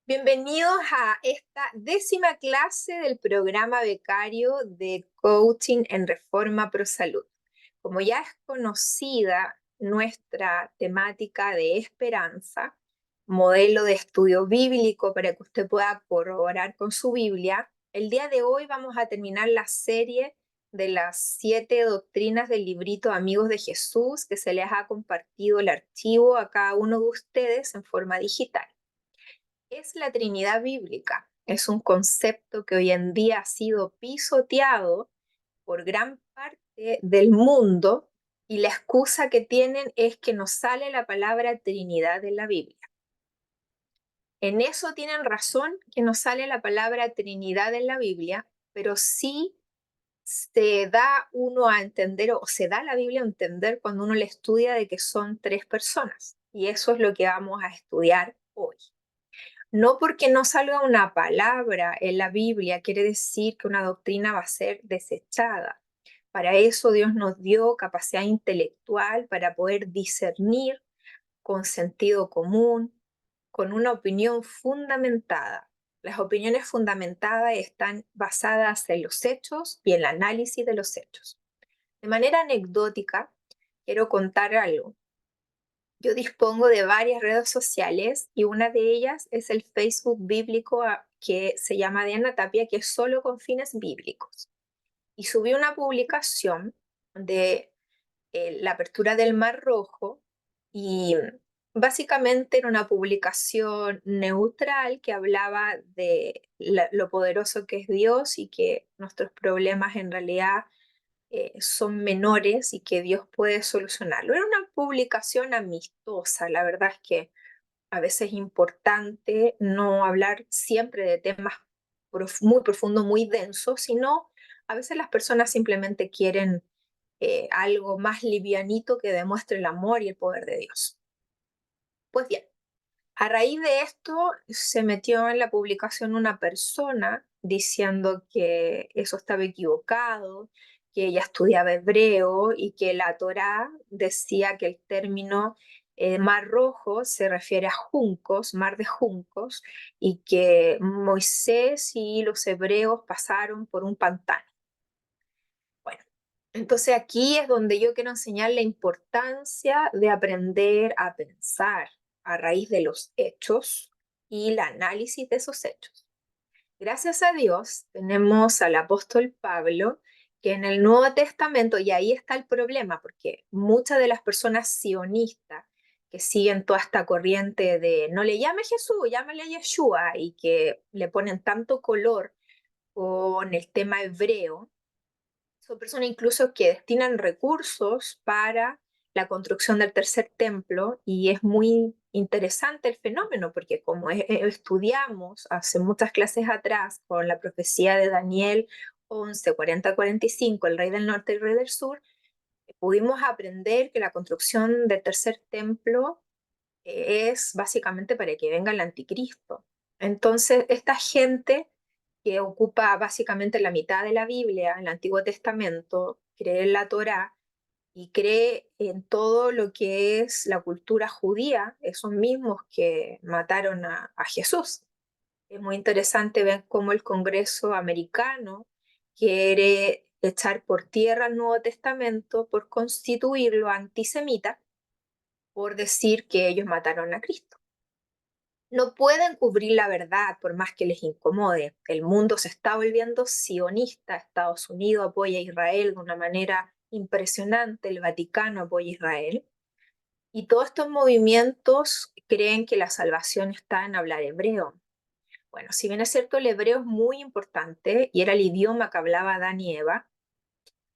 Bienvenidos a esta 10ª clase del programa becario de Coaching en Reforma Pro Salud. Como ya es conocida nuestra temática de esperanza, modelo de estudio bíblico para que usted pueda corroborar con su Biblia, el día de hoy vamos a terminar la serie de las 7 doctrinas del librito Amigos de Jesús, que se les ha compartido el archivo a cada uno de ustedes en forma digital. Es la Trinidad bíblica. Es un concepto que hoy en día ha sido pisoteado por gran parte del mundo y la excusa que tienen es que no sale la palabra Trinidad en la Biblia. En eso tienen razón, que no sale la palabra Trinidad en la Biblia, pero sí se da uno a entender o se da la Biblia a entender cuando uno le estudia de que son 3 personas. Y eso es lo que vamos a estudiar hoy. No porque no salga una palabra en la Biblia quiere decir que una doctrina va a ser desechada. Para eso Dios nos dio capacidad intelectual para poder discernir con sentido común, con una opinión fundamentada. Las opiniones fundamentadas están basadas en los hechos y en el análisis de los hechos. De manera anecdótica, quiero contar algo. Yo dispongo de varias redes sociales y una de ellas es el Facebook bíblico que se llama Diana Tapia, que es solo con fines bíblicos. Y subí una publicación de la apertura del Mar Rojo y básicamente era una publicación neutral que hablaba de lo poderoso que es Dios y que nuestros problemas en realidad son menores y que Dios puede solucionarlo. Era una publicación amistosa, la verdad es que a veces es importante no hablar siempre de temas muy profundos, muy densos, sino a veces las personas simplemente quieren algo más livianito que demuestre el amor y el poder de Dios. Pues bien, a raíz de esto se metió en la publicación una persona diciendo que eso estaba equivocado, que ella estudiaba hebreo y que la Torá decía que el término mar rojo se refiere a juncos, mar de juncos, y que Moisés y los hebreos pasaron por un pantano. Bueno, entonces aquí es donde yo quiero enseñar la importancia de aprender a pensar a raíz de los hechos y el análisis de esos hechos. Gracias a Dios tenemos al apóstol Pablo que en el Nuevo Testamento, y ahí está el problema, porque muchas de las personas sionistas que siguen toda esta corriente de no le llame Jesús, llámale Yeshua, y que le ponen tanto color con el tema hebreo, son personas incluso que destinan recursos para la construcción del tercer templo y es muy interesante el fenómeno porque como estudiamos hace muchas clases atrás con la profecía de Daniel 11, 40, 45, el rey del norte y el rey del sur, pudimos aprender que la construcción del tercer templo es básicamente para que venga el anticristo. Entonces, esta gente que ocupa básicamente la mitad de la Biblia, el Antiguo Testamento, cree en la Torá y cree en todo lo que es la cultura judía, esos mismos que mataron a Jesús. Es muy interesante ver cómo el Congreso americano quiere echar por tierra el Nuevo Testamento por constituirlo antisemita, por decir que ellos mataron a Cristo. No pueden cubrir la verdad por más que les incomode. El mundo se está volviendo sionista, Estados Unidos apoya a Israel de una manera impresionante, el Vaticano apoya a Israel, y todos estos movimientos creen que la salvación está en hablar hebreo. Bueno, si bien es cierto, el hebreo es muy importante y era el idioma que hablaba Adán y Eva,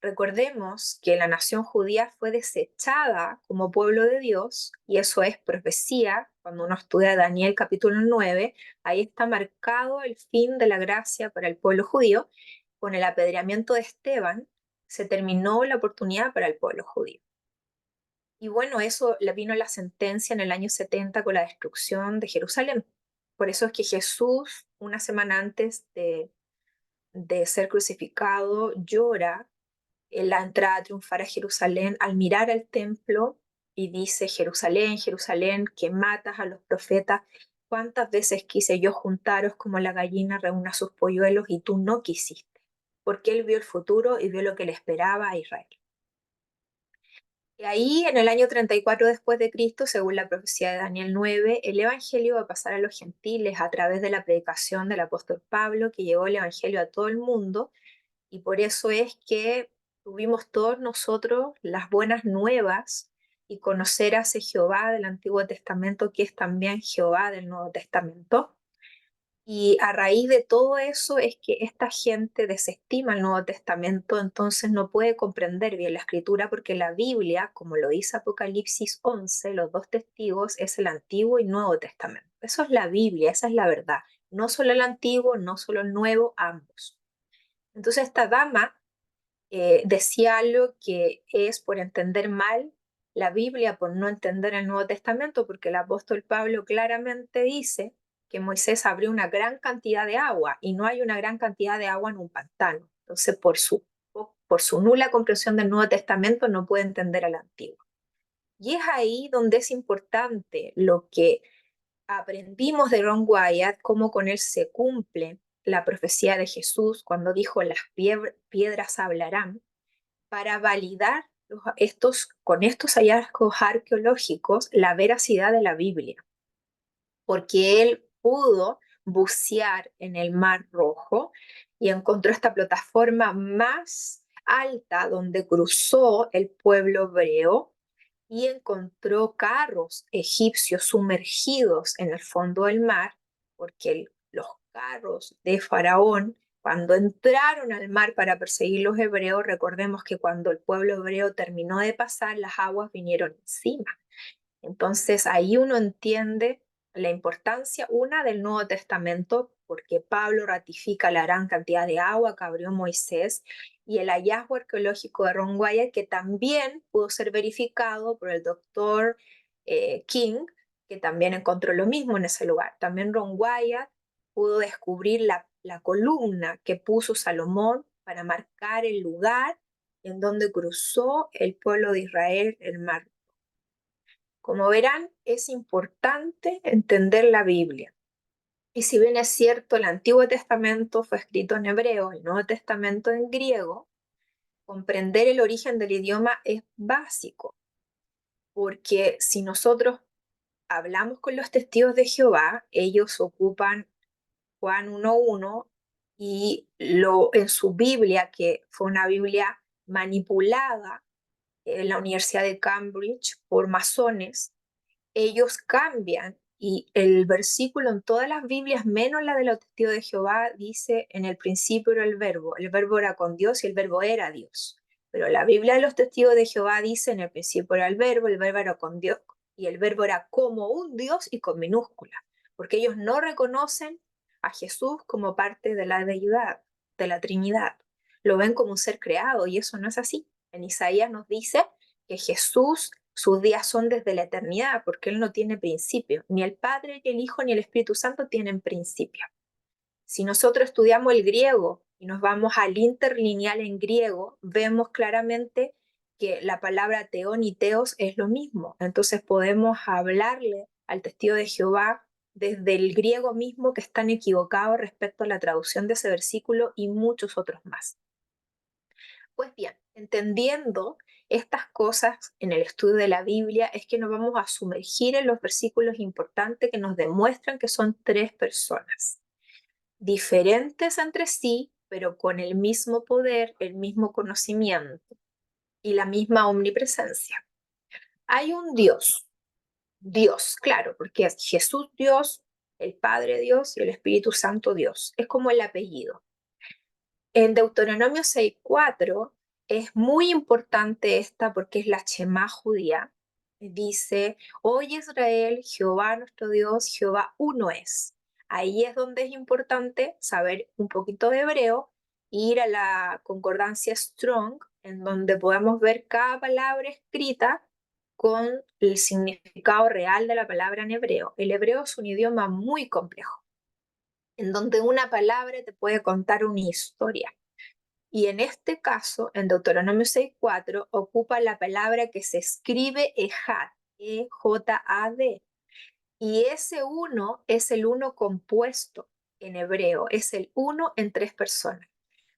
recordemos que la nación judía fue desechada como pueblo de Dios, y eso es profecía. Cuando uno estudia Daniel capítulo 9, ahí está marcado el fin de la gracia para el pueblo judío. Con el apedreamiento de Esteban se terminó la oportunidad para el pueblo judío. Y bueno, eso le vino la sentencia en el año 70 con la destrucción de Jerusalén. Por eso es que Jesús, una semana antes de ser crucificado, llora en la entrada a triunfar a Jerusalén al mirar al templo y dice: Jerusalén, Jerusalén, que matas a los profetas ¿cuántas veces quise yo juntaros como la gallina reúne sus polluelos y tú no quisiste? Porque él vio el futuro y vio lo que le esperaba a Israel. Y ahí, en el año 34 después de Cristo, según la profecía de Daniel 9, el evangelio va a pasar a los gentiles a través de la predicación del apóstol Pablo, que llevó el evangelio a todo el mundo, y por eso es que tuvimos todos nosotros las buenas nuevas y conocer a ese Jehová del Antiguo Testamento, que es también Jehová del Nuevo Testamento. Y a raíz de todo eso es que esta gente desestima el Nuevo Testamento, entonces no puede comprender bien la escritura porque la Biblia, como lo dice Apocalipsis 11, los dos testigos, es el Antiguo y Nuevo Testamento. Eso es la Biblia, esa es la verdad. No solo el Antiguo, no solo el Nuevo, ambos. Entonces esta dama decía algo que es por entender mal la Biblia, por no entender el Nuevo Testamento, porque el apóstol Pablo claramente dice que Moisés abrió una gran cantidad de agua y no hay una gran cantidad de agua en un pantano. Entonces, por su nula comprensión del Nuevo Testamento, no puede entender al Antiguo. Y es ahí donde es importante lo que aprendimos de Ron Wyatt, cómo con él se cumple la profecía de Jesús cuando dijo las piedras hablarán, para validar con estos hallazgos arqueológicos la veracidad de la Biblia, porque él pudo bucear en el Mar Rojo y encontró esta plataforma más alta donde cruzó el pueblo hebreo y encontró carros egipcios sumergidos en el fondo del mar, porque los carros de Faraón, cuando entraron al mar para perseguir los hebreos, recordemos que cuando el pueblo hebreo terminó de pasar, las aguas vinieron encima. Entonces ahí uno entiende la importancia, una, del Nuevo Testamento, porque Pablo ratifica la gran cantidad de agua que abrió Moisés, y el hallazgo arqueológico de Ron Wyatt, que también pudo ser verificado por el doctor King, que también encontró lo mismo en ese lugar. También Ron Wyatt pudo descubrir la columna que puso Salomón para marcar el lugar en donde cruzó el pueblo de Israel el mar. Como verán, es importante entender la Biblia. Y si bien es cierto, el Antiguo Testamento fue escrito en hebreo, el Nuevo Testamento en griego, comprender el origen del idioma es básico, porque si nosotros hablamos con los testigos de Jehová, ellos ocupan Juan 1:1 y en su Biblia, que fue una Biblia manipulada en la Universidad de Cambridge por masones, ellos cambian y el versículo en todas las Biblias, menos la de los testigos de Jehová, dice en el principio era el verbo era con Dios y el verbo era Dios. Pero la Biblia de los testigos de Jehová dice en el principio era el verbo era con Dios y el verbo era como un Dios y con minúscula, porque ellos no reconocen a Jesús como parte de la deidad, de la Trinidad. Lo ven como un ser creado y eso no es así. En Isaías nos dice que Jesús, sus días son desde la eternidad, porque Él no tiene principio. Ni el Padre, ni el Hijo, ni el Espíritu Santo tienen principio. Si nosotros estudiamos el griego y nos vamos al interlineal en griego, vemos claramente que la palabra teón y teos es lo mismo. Entonces podemos hablarle al testigo de Jehová desde el griego mismo, que están equivocados respecto a la traducción de ese versículo y muchos otros más. Pues bien, entendiendo estas cosas en el estudio de la Biblia es que nos vamos a sumergir en los versículos importantes que nos demuestran que son tres personas, diferentes entre sí, pero con el mismo poder, el mismo conocimiento y la misma omnipresencia. Hay un Dios, Dios, claro, porque es Jesús Dios, el Padre Dios y el Espíritu Santo Dios. Es como el apellido. En Deuteronomio 6:4 es muy importante esta porque es la Shemá judía. Dice, oye Israel, Jehová nuestro Dios, Jehová uno es. Ahí es donde es importante saber un poquito de hebreo, ir a la concordancia Strong, en donde podamos ver cada palabra escrita con el significado real de la palabra en hebreo. El hebreo es un idioma muy complejo, en donde una palabra te puede contar una historia. Y en este caso, en Deuteronomio 6:4, ocupa la palabra que se escribe Ejad, E-J-A-D. Y ese uno es el uno compuesto en hebreo, es el uno en tres personas.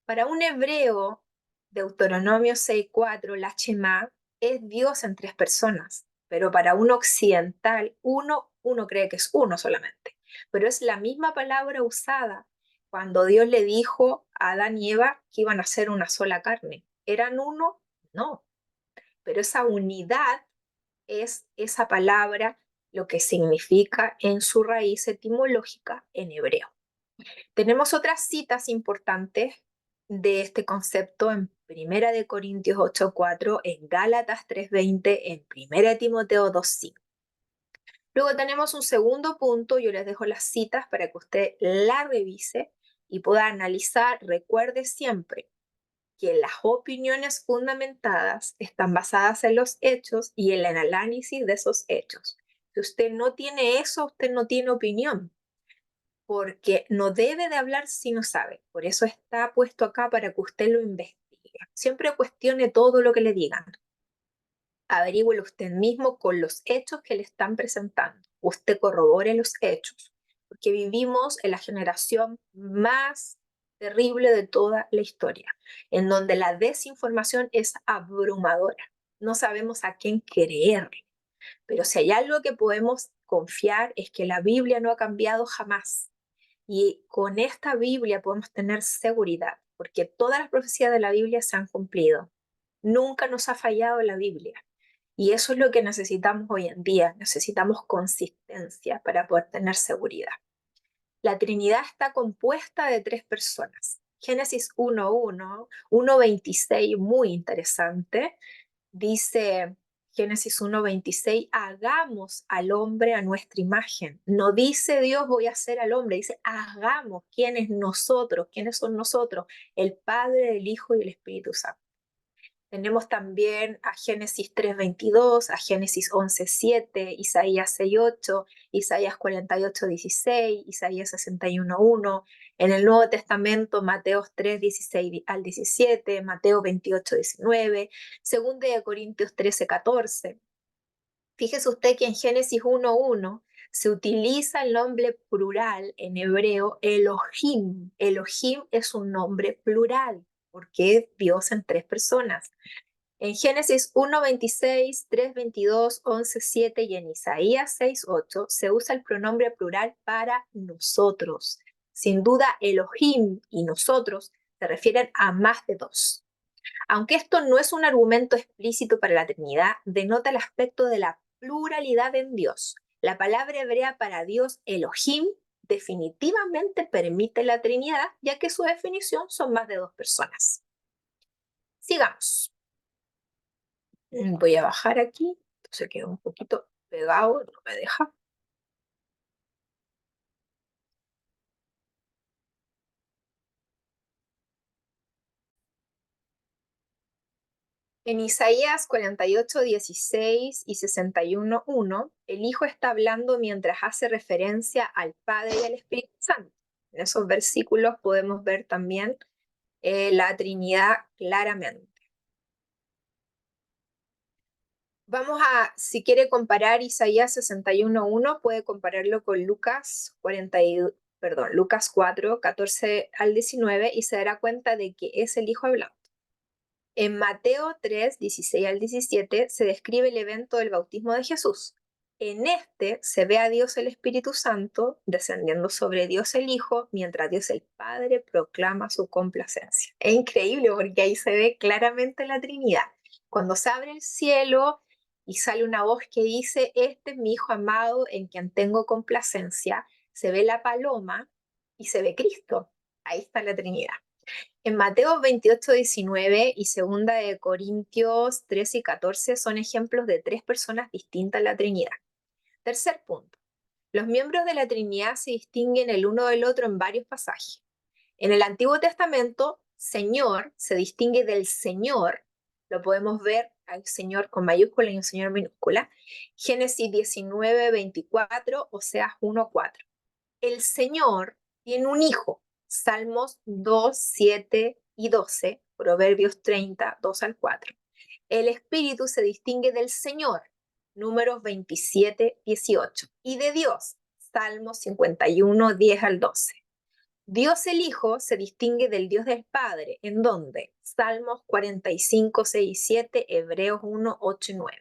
Para un hebreo, Deuteronomio 6:4, la Shema, es Dios en tres personas, pero para un occidental, uno cree que es uno solamente, pero es la misma palabra usada cuando Dios le dijo a Adán y Eva que iban a ser una sola carne. ¿Eran uno? No, pero esa unidad es esa palabra lo que significa en su raíz etimológica en hebreo. Tenemos otras citas importantes de este concepto en 1 Corintios 8:4, en Gálatas 3:20, en 1 Timoteo 2:5. Luego tenemos un segundo punto, yo les dejo las citas para que usted la revise y pueda analizar. Recuerde siempre que las opiniones fundamentadas están basadas en los hechos y en el análisis de esos hechos. Si usted no tiene eso, usted no tiene opinión, porque no debe de hablar si no sabe. Por eso está puesto acá para que usted lo investigue. Siempre cuestione todo lo que le digan. Averígüelo usted mismo con los hechos que le están presentando. Usted corrobore los hechos, porque vivimos en la generación más terrible de toda la historia, en donde la desinformación es abrumadora. No sabemos a quién creer, pero si hay algo que podemos confiar es que la Biblia no ha cambiado jamás. Y con esta Biblia podemos tener seguridad, porque todas las profecías de la Biblia se han cumplido. Nunca nos ha fallado la Biblia. Y eso es lo que necesitamos hoy en día. Necesitamos consistencia para poder tener seguridad. La Trinidad está compuesta de tres personas. Génesis 1:1, 1:26, muy interesante. Dice Génesis 1:26, hagamos al hombre a nuestra imagen. No dice Dios voy a hacer al hombre, dice hagamos. ¿Quién es nosotros? ¿Quiénes son nosotros? El Padre, el Hijo y el Espíritu Santo. Tenemos también a Génesis 3:22, a Génesis 11:7, Isaías 6:8, Isaías 48:16, Isaías 61:1. En el Nuevo Testamento, Mateo 3:16 al 17, Mateo 28:19, 2 de Corintios 13:14. Fíjese usted que en Génesis 1:1 se utiliza el nombre plural en hebreo, Elohim. Elohim es un nombre plural porque es Dios en tres personas. En Génesis 1:26, 3:22, 11:7 y en Isaías 6:8 se usa el pronombre plural para nosotros. Sin duda, Elohim y nosotros se refieren a más de dos. Aunque esto no es un argumento explícito para la Trinidad, denota el aspecto de la pluralidad en Dios. La palabra hebrea para Dios, Elohim, definitivamente permite la Trinidad, ya que su definición son más de dos personas. Sigamos. Voy a bajar aquí, se quedó un poquito pegado, no me deja. En Isaías 48:16 y 61:1, el Hijo está hablando mientras hace referencia al Padre y al Espíritu Santo. En esos versículos podemos ver también la Trinidad claramente. Vamos a, si quiere comparar Isaías 61:1, puede compararlo con Lucas 4:14 al 19 y se dará cuenta de que es el Hijo hablando. En Mateo 3:16 al 17 se describe el evento del bautismo de Jesús. En este se ve a Dios el Espíritu Santo descendiendo sobre Dios el Hijo, mientras Dios el Padre proclama su complacencia. Es increíble porque ahí se ve claramente la Trinidad. Cuando se abre el cielo y sale una voz que dice, este es mi Hijo amado en quien tengo complacencia, se ve la paloma y se ve Cristo. Ahí está la Trinidad. En Mateo 28:19 y 2 de Corintios 13 y 14 son ejemplos de tres personas distintas en la Trinidad. Tercer punto. Los miembros de la Trinidad se distinguen el uno del otro en varios pasajes. En el Antiguo Testamento, Señor se distingue del Señor. Lo podemos ver al Señor con mayúscula y un Señor minúscula. Génesis 19:24, Oseas 1:4. El Señor tiene un hijo. Salmos 2, 7 y 12, Proverbios 30, 2 al 4. El Espíritu se distingue del Señor. Números 27, 18. Y de Dios, Salmos 51, 10 al 12. Dios el Hijo se distingue del Dios del Padre, ¿en dónde? Salmos 45, 6 y 7, Hebreos 1, 8 y 9.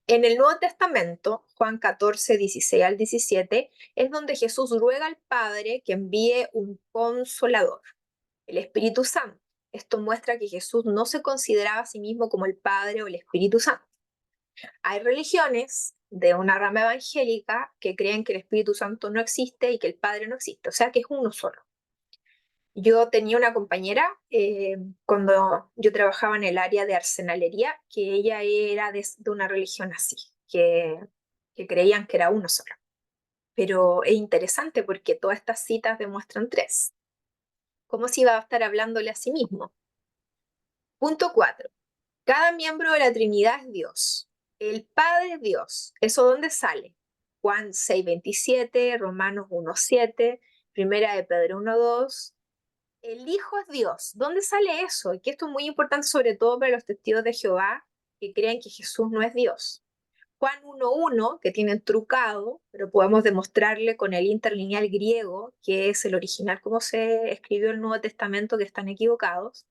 En el Nuevo Testamento, Juan 14, 16 al 17, es donde Jesús ruega al Padre que envíe un consolador, el Espíritu Santo. Esto muestra que Jesús no se consideraba a sí mismo como el Padre o el Espíritu Santo. Hay religiones de una rama evangélica que creen que el Espíritu Santo no existe y que el Padre no existe, o sea que es uno solo. Yo tenía una compañera cuando yo trabajaba en el área de arsenalería, que ella era de una religión así, que creían que era uno solo. Pero es interesante porque todas estas citas demuestran tres. ¿Cómo se iba a estar hablándole a sí mismo? Punto 4. Cada miembro de la Trinidad es Dios. El Padre es Dios. ¿Eso dónde sale? Juan 6:27, Romanos 1:7, Primera de Pedro 1:2. El Hijo es Dios. ¿Dónde sale eso? Y que esto es muy importante sobre todo para los testigos de Jehová que creen que Jesús no es Dios. Juan 1:1, que tienen trucado, pero podemos demostrarle con el interlineal griego, que es el original como se escribió el Nuevo Testamento, que están equivocados.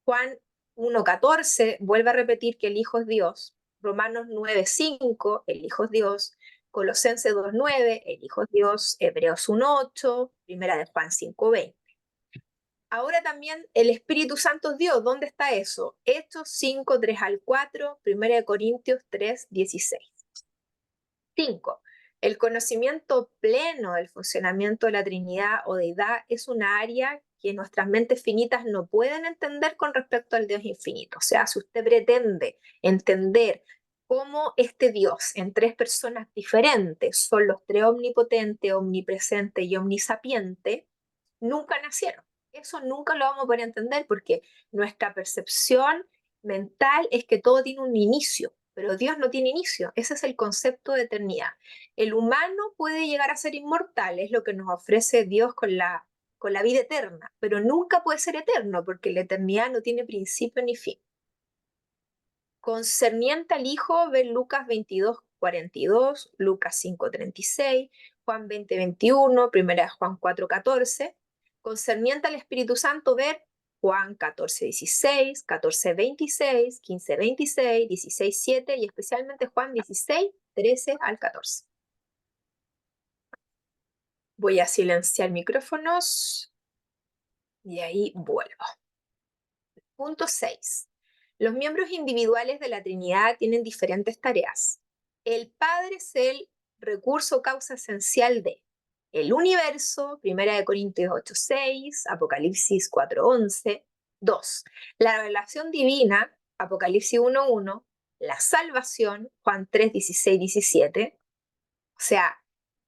Juan 1:14 vuelve a repetir que el Hijo es Dios. Romanos 9:5, el Hijo es Dios. Colosenses 2:9, el Hijo es Dios. Hebreos 1:8, Primera de Juan 5:20. Ahora también el Espíritu Santo es Dios. ¿Dónde está eso? Hechos 5, 3 al 4, 1 Corintios 3, 16. 5. El conocimiento pleno del funcionamiento de la Trinidad o deidad es una área que nuestras mentes finitas no pueden entender con respecto al Dios infinito. O sea, si usted pretende entender cómo este Dios en tres personas diferentes son los tres omnipotentes, omnipresente y omnisapiente, nunca nacieron. Eso nunca lo vamos a poder entender porque nuestra percepción mental es que todo tiene un inicio, pero Dios no tiene inicio. Ese es el concepto de eternidad. El humano puede llegar a ser inmortal, es lo que nos ofrece Dios con la vida eterna, pero nunca puede ser eterno porque la eternidad no tiene principio ni fin. Concerniente al Hijo, ver Lucas 22:42, Lucas 5:36, Juan 20:21, Primera de Juan 4:14. Concerniente al Espíritu Santo, ver Juan 14:16, 14:26, 15:26, 16:7 y especialmente Juan 16:13 al 14. Voy a silenciar micrófonos y ahí vuelvo. Punto 6. Los miembros individuales de la Trinidad tienen diferentes tareas. El Padre es el recurso causa esencial de el universo, 1 Corintios 8:6, Apocalipsis 4:11. 2. La revelación divina, Apocalipsis 1:1. La salvación, Juan 3:16, 17. O sea,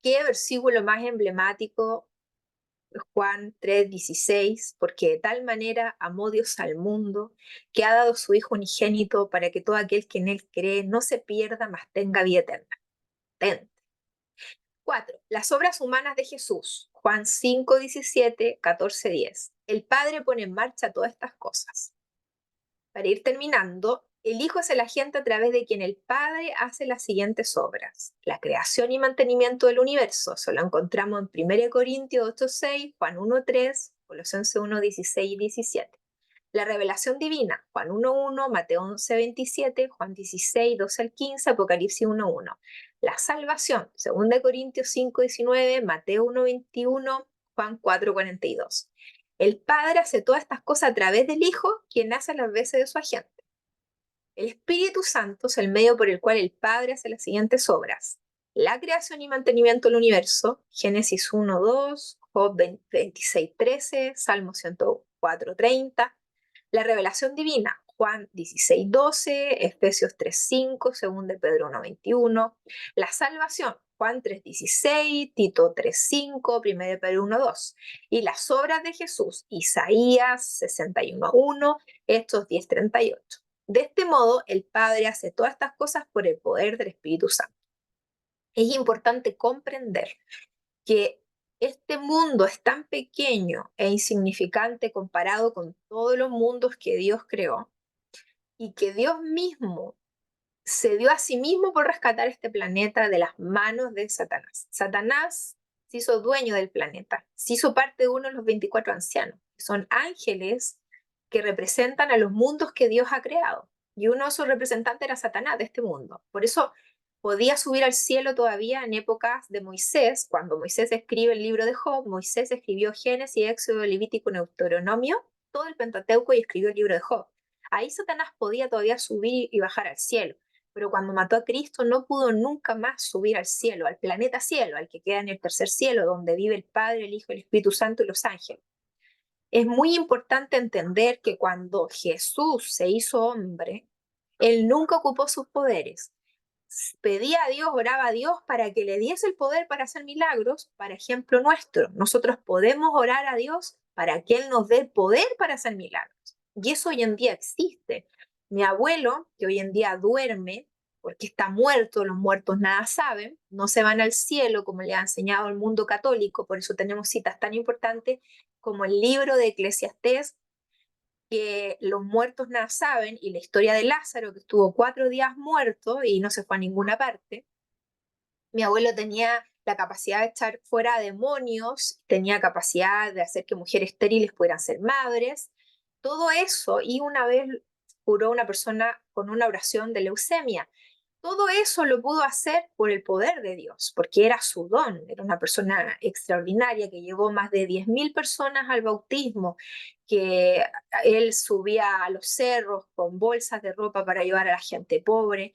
¿qué versículo más emblemático? Juan 3:16, porque de tal manera amó Dios al mundo, que ha dado su Hijo unigénito para que todo aquel que en él cree no se pierda, mas tenga vida eterna. 4. Las obras humanas de Jesús. Juan 5:17, 14:10. El Padre pone en marcha todas estas cosas. Para ir terminando, el Hijo es el agente a través de quien el Padre hace las siguientes obras. La creación y mantenimiento del universo, eso lo encontramos en 1 Corintios 8:6, Juan 1:3, Colosenses 1:16 y 17. La revelación divina, Juan 1:1, Mateo 11:27, Juan 16:12 al 15, Apocalipsis 1:1. La salvación, 2 Corintios 5:19, Mateo 1:21, Juan 4:42. El Padre hace todas estas cosas a través del Hijo, quien hace las veces de su agente. El Espíritu Santo es el medio por el cual el Padre hace las siguientes obras. La creación y mantenimiento del universo, Génesis 1:2, Job 26:13, Salmo 104:30. La revelación divina, Juan 16:12, Efesios 3:5, 2 de Pedro 1:21. La salvación, Juan 3:16, Tito 3:5, 1 de Pedro 1:2. Y las obras de Jesús, Isaías 61:1, Hechos 10:38. De este modo, el Padre hace todas estas cosas por el poder del Espíritu Santo. Es importante comprender que este mundo es tan pequeño e insignificante comparado con todos los mundos que Dios creó y que Dios mismo se dio a sí mismo por rescatar este planeta de las manos de Satanás. Satanás se hizo dueño del planeta, se hizo parte de uno de los 24 ancianos, que son ángeles que representan a los mundos que Dios ha creado. Y uno de sus representantes era Satanás de este mundo. Por eso podía subir al cielo todavía en épocas de Moisés. Cuando Moisés escribe el libro de Job, Moisés escribió Génesis, Éxodo, Levítico, Deuteronomio, todo el Pentateuco, y escribió el libro de Job. Ahí Satanás podía todavía subir y bajar al cielo, pero cuando mató a Cristo no pudo nunca más subir al cielo, al planeta cielo, al que queda en el tercer cielo, donde vive el Padre, el Hijo, el Espíritu Santo y los ángeles. Es muy importante entender que cuando Jesús se hizo hombre, él nunca ocupó sus poderes. Pedía a Dios, oraba a Dios para que le diese el poder para hacer milagros, para ejemplo nuestro. Nosotros podemos orar a Dios para que Él nos dé el poder para hacer milagros. Y eso hoy en día existe. Mi abuelo, que hoy en día duerme, porque está muerto, los muertos nada saben, no se van al cielo como le ha enseñado el mundo católico, por eso tenemos citas tan importantes como el libro de Eclesiastés, que los muertos nada saben, y la historia de Lázaro, que estuvo 4 días muerto y no se fue a ninguna parte. Mi abuelo tenía la capacidad de echar fuera demonios, tenía capacidad de hacer que mujeres estériles pudieran ser madres, todo eso, y una vez curó a una persona con una oración de leucemia. Todo eso lo pudo hacer por el poder de Dios, porque era su don, era una persona extraordinaria que llevó más de 10.000 personas al bautismo, que él subía a los cerros con bolsas de ropa para ayudar a la gente pobre.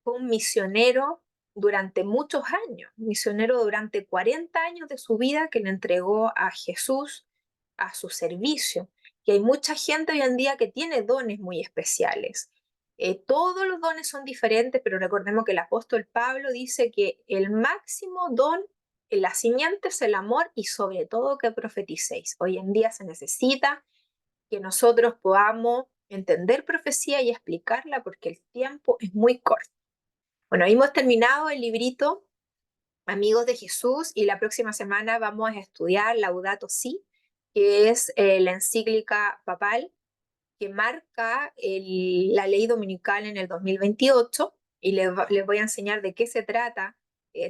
Fue un misionero durante muchos años, misionero durante 40 años de su vida que le entregó a Jesús a su servicio. Y hay mucha gente hoy en día que tiene dones muy especiales. Todos los dones son diferentes, pero recordemos que el apóstol Pablo dice que el máximo don en la simiente es el amor y sobre todo que profeticéis. Hoy en día se necesita que nosotros podamos entender profecía y explicarla porque el tiempo es muy corto. Bueno, hemos terminado el librito Amigos de Jesús y la próxima semana vamos a estudiar Laudato Si, que es la encíclica papal que marca la ley dominical en el 2028 y les voy a enseñar de qué se trata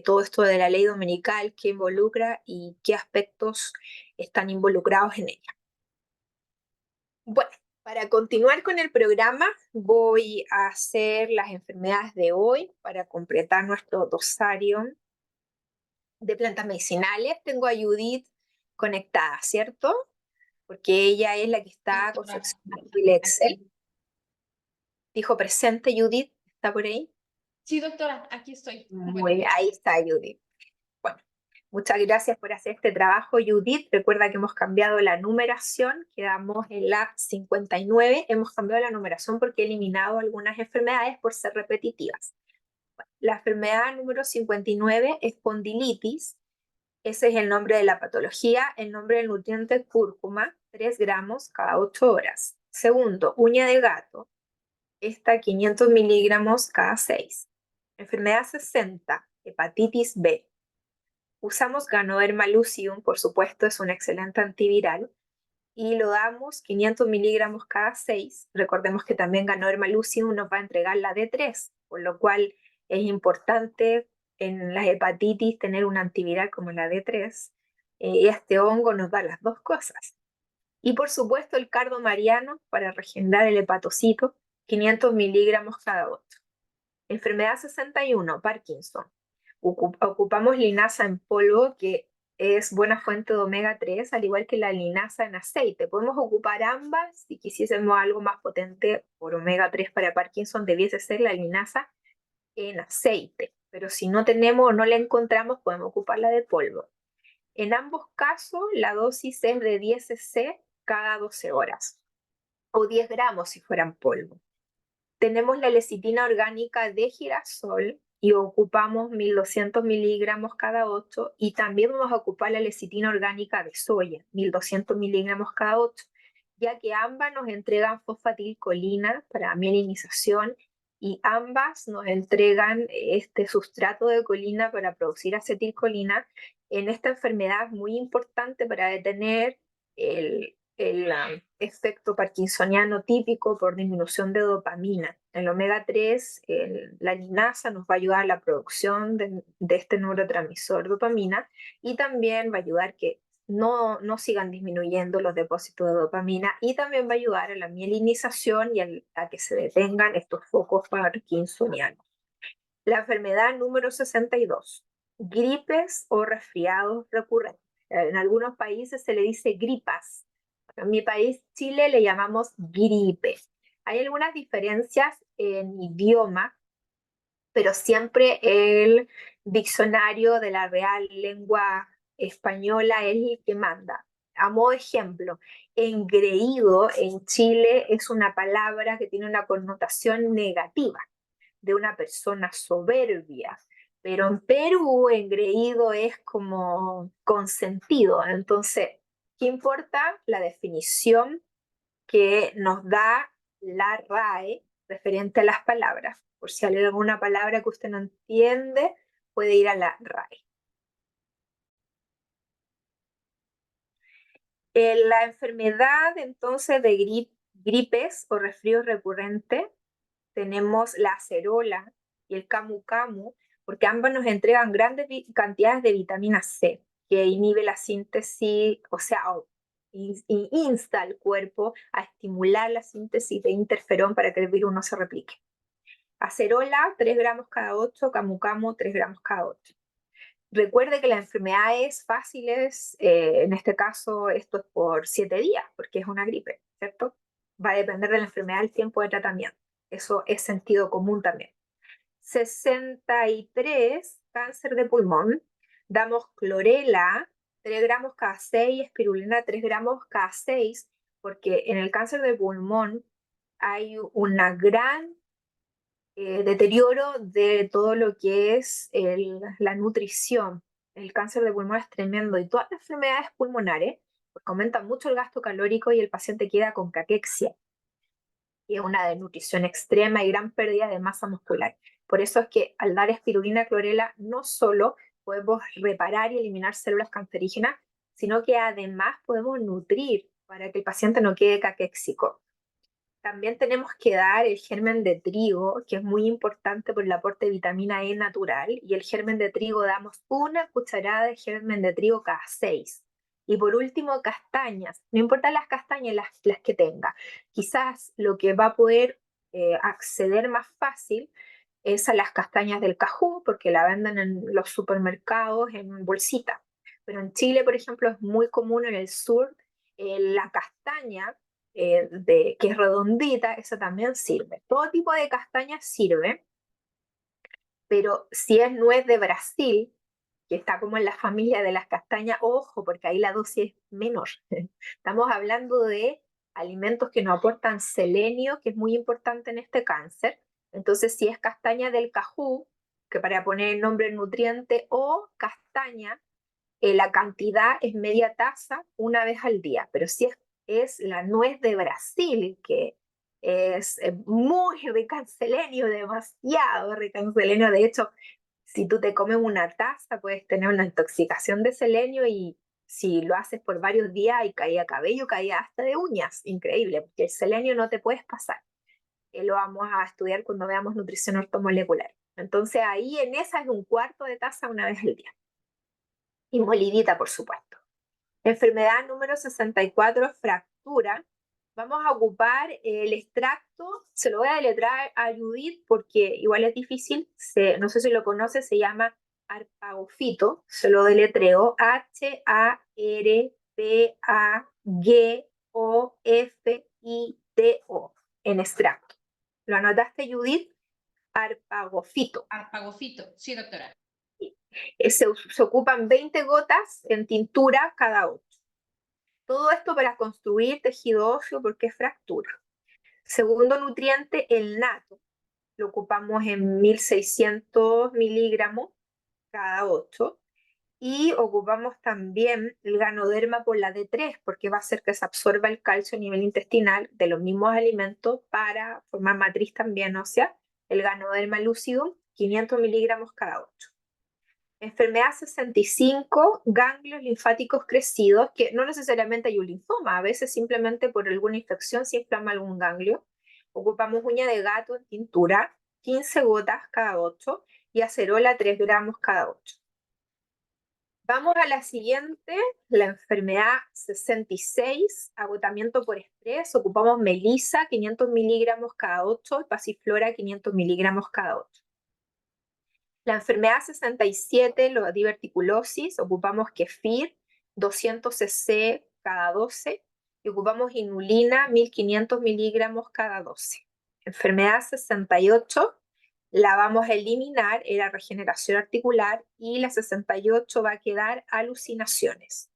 todo esto de la ley dominical, qué involucra y qué aspectos están involucrados en ella. Bueno, para continuar con el programa, voy a hacer las enfermedades de hoy para completar nuestro dosario de plantas medicinales. Tengo a Judith conectada, ¿cierto? Porque ella es la que está Doctora. confeccionando el Excel. Dijo presente, Judith, ¿está por ahí? Sí, doctora, aquí estoy. Muy bien, ahí está Judith. Bueno, muchas gracias por hacer este trabajo, Judith. Recuerda que hemos cambiado la numeración, quedamos en la 59. Hemos cambiado la numeración porque he eliminado algunas enfermedades por ser repetitivas. Bueno, la enfermedad número 59 es espondilitis. Ese es el nombre de la patología. El nombre del nutriente es cúrcuma, 3 gramos cada 8 horas. Segundo, uña de gato. Esta 500 miligramos cada 6. Enfermedad 60, hepatitis B. Usamos Ganoderma lucidum, por supuesto, es un excelente antiviral, y lo damos 500 miligramos cada 6. Recordemos que también Ganoderma lucidum nos va a entregar la D3, por lo cual es importante en las hepatitis tener un antiviral como la D3. Y este hongo nos da las dos cosas. Y por supuesto el cardo mariano para regenerar el hepatocito, 500 miligramos cada 8. Enfermedad 61, Parkinson. Ocupamos linaza en polvo, que es buena fuente de omega 3, al igual que la linaza en aceite. Podemos ocupar ambas si quisiésemos algo más potente por omega 3 para Parkinson, debiese ser la linaza en aceite. Pero si no tenemos o no la encontramos, podemos ocupar la de polvo. En ambos casos, la dosis es de 10 cc cada 12 horas, o 10 gramos si fueran polvo. Tenemos la lecitina orgánica de girasol y ocupamos 1200 miligramos cada 8, y también vamos a ocupar la lecitina orgánica de soya, 1200 miligramos cada 8, ya que ambas nos entregan fosfatilcolina para mielinización y ambas nos entregan este sustrato de colina para producir acetilcolina en esta enfermedad muy importante para detener efecto parkinsoniano típico por disminución de dopamina. El omega 3, la linasa, nos va a ayudar a la producción de este neurotransmisor dopamina y también va a ayudar que no sigan disminuyendo los depósitos de dopamina y también va a ayudar a la mielinización y a que se detengan estos focos parkinsonianos. La enfermedad número 62, gripes o resfriados recurrentes. En algunos países se le dice gripas. En mi país, Chile, le llamamos gripe. Hay algunas diferencias en idioma, pero siempre el diccionario de la Real Lengua Española es el que manda. A modo de ejemplo, engreído en Chile es una palabra que tiene una connotación negativa de una persona soberbia, pero en Perú engreído es como consentido. Entonces, ¿qué importa? La definición que nos da la RAE referente a las palabras. Por si hay alguna palabra que usted no entiende, puede ir a la RAE. La enfermedad entonces de gripes o resfrío recurrente, tenemos la acerola y el camu camu, porque ambos nos entregan grandes cantidades de vitamina C, que inhibe la síntesis, o sea, insta al cuerpo a estimular la síntesis de interferón para que el virus no se replique. Acerola, 3 gramos cada 8, camu camu, 3 gramos cada 8. Recuerde que las enfermedades fáciles, en este caso esto es por 7 días, porque es una gripe, ¿cierto? Va a depender de la enfermedad el tiempo de tratamiento. Eso es sentido común también. 63, cáncer de pulmón. Damos clorela, 3 gramos cada 6, espirulina 3 gramos cada 6, porque en el cáncer de pulmón hay una gran deterioro de todo lo que es la nutrición. El cáncer de pulmón es tremendo y todas las enfermedades pulmonares porque aumentan mucho el gasto calórico y el paciente queda con caquexia, y es una desnutrición extrema y gran pérdida de masa muscular. Por eso es que al dar espirulina clorela no solo podemos reparar y eliminar células cancerígenas, sino que además podemos nutrir para que el paciente no quede caquéxico. También tenemos que dar el germen de trigo, que es muy importante por el aporte de vitamina E natural, y el germen de trigo damos 1 cucharada de germen de trigo cada 6. Y por último, castañas. No importa las castañas, las que tenga. Quizás lo que va a poder acceder más fácil es a las castañas del cajú, porque la venden en los supermercados en bolsita. Pero en Chile, por ejemplo, es muy común en el sur la castaña que es redondita, esa también sirve. Todo tipo de castaña sirve, pero si es nuez de Brasil, que está como en la familia de las castañas, ojo, porque ahí la dosis es menor. Estamos hablando de alimentos que nos aportan selenio, que es muy importante en este cáncer. Entonces, si es castaña del cajú, que para poner el nombre del nutriente, o castaña, la cantidad es media taza 1 vez al día, pero si es la nuez de Brasil, que es muy rica en selenio, demasiado rica en selenio. De hecho, si tú te comes 1 taza, puedes tener una intoxicación de selenio y si lo haces por varios días y caía cabello, caía hasta de uñas. Increíble, porque el selenio no te puedes pasar. Lo vamos a estudiar cuando veamos nutrición ortomolecular. Entonces ahí en esa es 1/4 de taza 1 vez al día. Y molidita, por supuesto. Enfermedad número 64, fractura. Vamos a ocupar el extracto, se lo voy a deletrear a Judith porque igual es difícil, no sé si lo conoce, se llama arpagofito, se lo deletreo Harpagofito, en extracto. ¿Lo anotaste, Judith? Arpagofito. Arpagofito, sí, doctora. Se ocupan 20 gotas en tintura cada 8. Todo esto para construir tejido óseo porque es fractura. Segundo nutriente, el nato. Lo ocupamos en 1600 miligramos cada 8. Y ocupamos también el ganoderma por la D3 porque va a hacer que se absorba el calcio a nivel intestinal de los mismos alimentos para formar matriz también ósea. El ganoderma lucidum, 500 miligramos cada 8. Enfermedad 65, ganglios linfáticos crecidos, que no necesariamente hay un linfoma, a veces simplemente por alguna infección se inflama algún ganglio. Ocupamos uña de gato en tintura, 15 gotas cada 8 y acerola 3 gramos cada 8. Vamos a la siguiente, la enfermedad 66, agotamiento por estrés. Ocupamos melisa, 500 miligramos cada 8, y pasiflora, 500 miligramos cada 8. La enfermedad 67, la diverticulosis, ocupamos kefir, 200 cc cada 12, y ocupamos inulina, 1500 miligramos cada 12. Enfermedad 68, la vamos a eliminar, era regeneración articular, y la 68 va a quedar alucinaciones.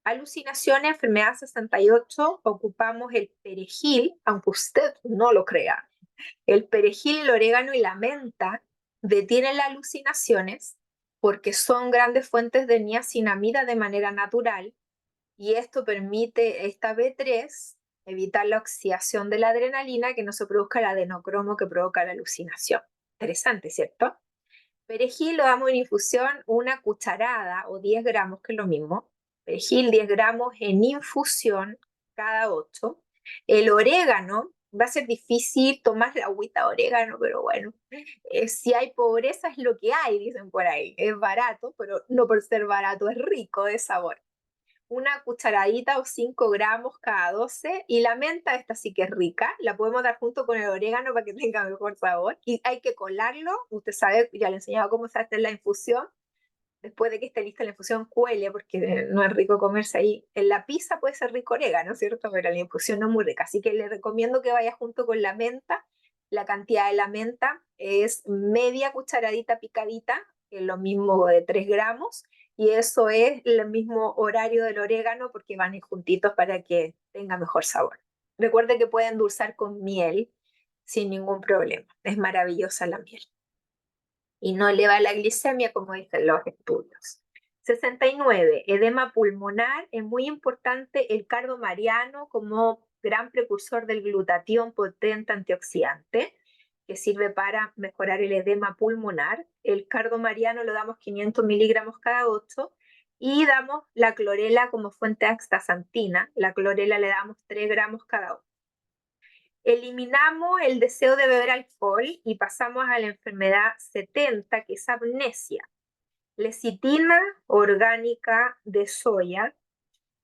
Alucinaciones, enfermedad 68, ocupamos el perejil, aunque usted no lo crea. El perejil, el orégano y la menta detienen las alucinaciones porque son grandes fuentes de niacinamida de manera natural, y esto permite esta B3 evitar la oxidación de la adrenalina, que no se produzca el adenocromo que provoca la alucinación. Interesante, ¿cierto? Perejil lo damos en infusión una cucharada o 10 gramos, que es lo mismo. Perejil 10 gramos en infusión cada 8. El orégano, va a ser difícil tomar la agüita de orégano, pero bueno, si hay pobreza es lo que hay, dicen por ahí. Es barato, pero no por ser barato, es rico de sabor. Una cucharadita o 5 gramos cada 12, y la menta, esta sí que es rica, la podemos dar junto con el orégano para que tenga mejor sabor, y hay que colarlo. Usted sabe, ya le he enseñado cómo se hace la infusión. Después de que esté lista la infusión, cuele, porque no es rico comerse ahí. En la pizza puede ser rico orégano, ¿cierto? Pero la infusión no es muy rica, así que le recomiendo que vaya junto con la menta. La cantidad de la menta es media cucharadita picadita, que es lo mismo de 3 gramos, y eso es el mismo horario del orégano, porque van a ir juntitos para que tenga mejor sabor. Recuerde que puede endulzar con miel sin ningún problema. Es maravillosa la miel y no eleva la glicemia, como dicen los estudios. 69, edema pulmonar. Es muy importante el cardo mariano como gran precursor del glutatión, potente antioxidante, que sirve para mejorar el edema pulmonar. El cardo mariano lo damos 500 miligramos cada 8, y damos la clorela como fuente astaxantina. La clorela le damos 3 gramos cada 8. Eliminamos el deseo de beber alcohol y pasamos a la enfermedad 70, que es amnesia. Lecitina orgánica de soya,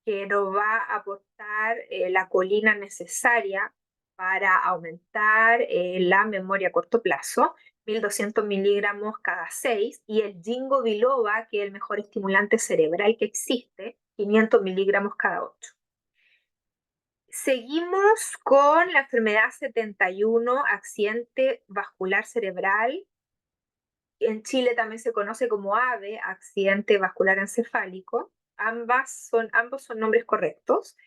que nos va a aportar la colina necesaria para aumentar la memoria a corto plazo, 1200 miligramos cada 6, y el ginkgo biloba, que es el mejor estimulante cerebral que existe, 500 miligramos cada 8. Seguimos con la enfermedad 71, accidente vascular cerebral. En Chile también se conoce como AVE, accidente vascular encefálico. Ambos son nombres correctos.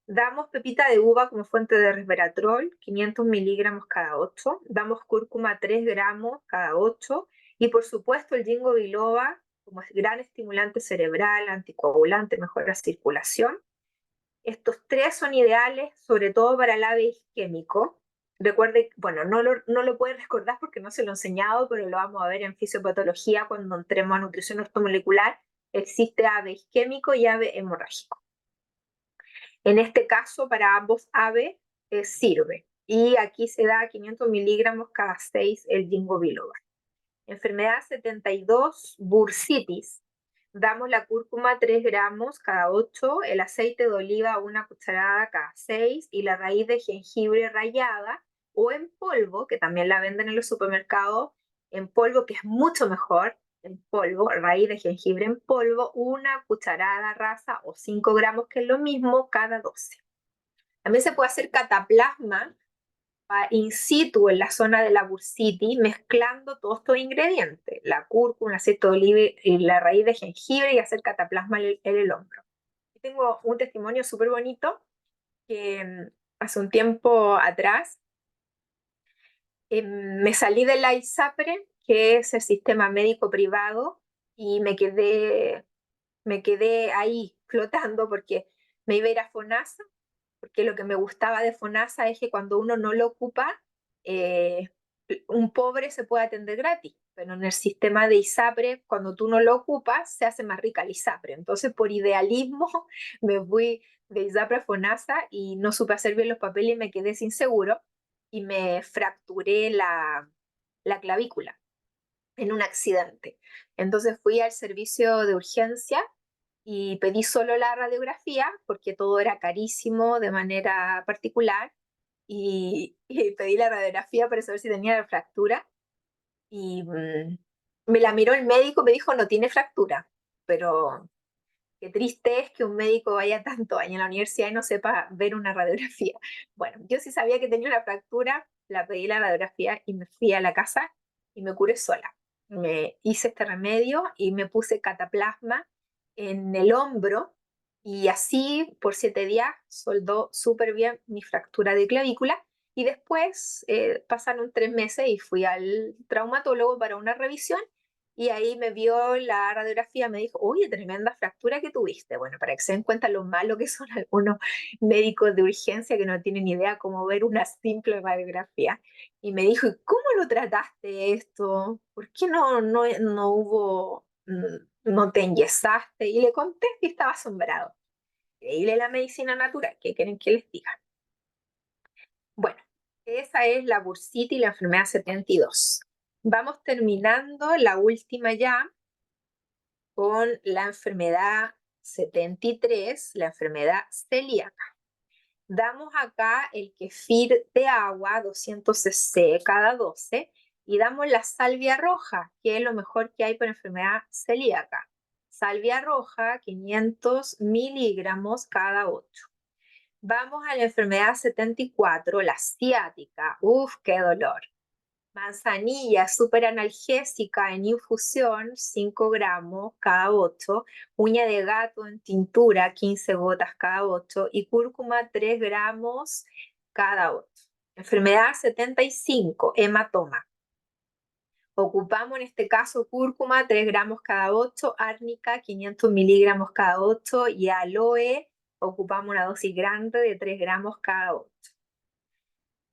Damos pepita de uva como fuente de resveratrol, 500 miligramos cada 8. Damos cúrcuma 3 gramos cada 8. Y por supuesto el ginkgo biloba como gran estimulante cerebral, anticoagulante, mejora la circulación. Estos 3 son ideales, sobre todo para el ave isquémico. Recuerde, bueno, no lo puede recordar porque no se lo he enseñado, pero lo vamos a ver en fisiopatología cuando entremos a nutrición ortomolecular. Existe ave isquémico y ave hemorrágico. En este caso, para ambos ave sirve. Y aquí se da 500 miligramos cada 6 el ginkgo biloba. Enfermedad 72, bursitis. Damos la cúrcuma 3 gramos cada 8, el aceite de oliva 1 cucharada cada 6, y la raíz de jengibre rallada o en polvo, que también la venden en los supermercados, en polvo, que es mucho mejor, en polvo, raíz de jengibre en polvo, 1 cucharada rasa o 5 gramos, que es lo mismo, cada 12. También se puede hacer cataplasma in situ en la zona de la bursitis, mezclando todos estos ingredientes, la cúrcuma, el aceite de oliva y la raíz de jengibre, y hacer cataplasma en el hombro. Tengo un testimonio súper bonito que hace un tiempo atrás me salí de la ISAPRE, que es el sistema médico privado, y me quedé ahí flotando porque me iba a ir a FONASA, porque lo que me gustaba de FONASA es que cuando uno no lo ocupa, un pobre se puede atender gratis. pero en el sistema de ISAPRE, cuando tú no lo ocupas, se hace más rica el ISAPRE. Entonces, por idealismo, me fui de ISAPRE a FONASA y no supe hacer bien los papeles y me quedé sin seguro y me fracturé la clavícula en un accidente. Entonces fui al servicio de urgencia y pedí solo la radiografía porque todo era carísimo de manera particular y pedí la radiografía para saber si tenía la fractura y me la miró el médico, me dijo no tiene fractura, pero qué triste es que un médico vaya tanto año a la universidad y no sepa ver una radiografía. Bueno, yo sí sabía que tenía una fractura, la pedí la radiografía y me fui a la casa y me curé sola. Me hice este remedio y me puse cataplasma en el hombro y así por 7 días soldó súper bien mi fractura de clavícula y después pasaron 3 meses y fui al traumatólogo para una revisión y ahí me vio la radiografía, me dijo, oye, tremenda fractura que tuviste. Bueno, para que se den cuenta lo malo que son algunos médicos de urgencia que no tienen idea cómo ver una simple radiografía. Y me dijo, ¿y cómo lo trataste esto? ¿Por qué no hubo, no te enyesaste? Y le conté y estaba asombrado. Increíble la medicina natural, ¿qué quieren que les diga? Bueno, esa es la bursitis y la enfermedad 72. Vamos terminando la última ya con la enfermedad 73, la enfermedad celíaca. Damos acá el kefir de agua, 200 cc cada 12, y damos la salvia roja, que es lo mejor que hay para enfermedad celíaca. Salvia roja, 500 miligramos cada 8. Vamos a la enfermedad 74, la ciática. Uf, qué dolor. Manzanilla súper analgésica en infusión, 5 gramos cada 8. Uña de gato en tintura, 15 gotas cada 8. Y cúrcuma, 3 gramos cada 8. Enfermedad 75, hematoma. Ocupamos en este caso cúrcuma, 3 gramos cada 8. Árnica, 500 miligramos cada 8. Y aloe, ocupamos una dosis grande de 3 gramos cada 8.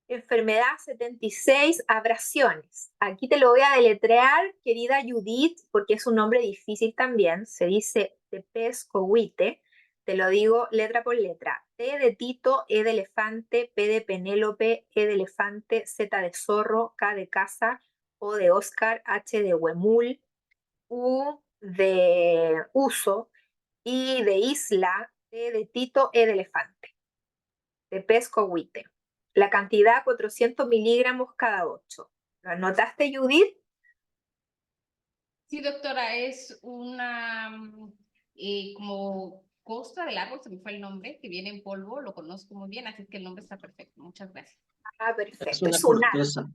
Enfermedad 76, abrasiones. Aquí te lo voy a deletrear, querida Judith, porque es un nombre difícil también. Se dice Tepezcohuite. Te lo digo letra por letra. T de Tito, E de elefante, P de Penélope, E de elefante, Z de zorro, K de casa, O de Oscar, H de huemul, U de uso, I de isla, T de Tito, E de elefante. Tepezcohuite. La cantidad 400 miligramos cada 8. ¿Lo anotaste, Judith? Sí, doctora, es una como costa del árbol, se me fue el nombre, que viene en polvo, lo conozco muy bien, así que el nombre está perfecto. Muchas gracias. Ah, Es perfecto. una corteza.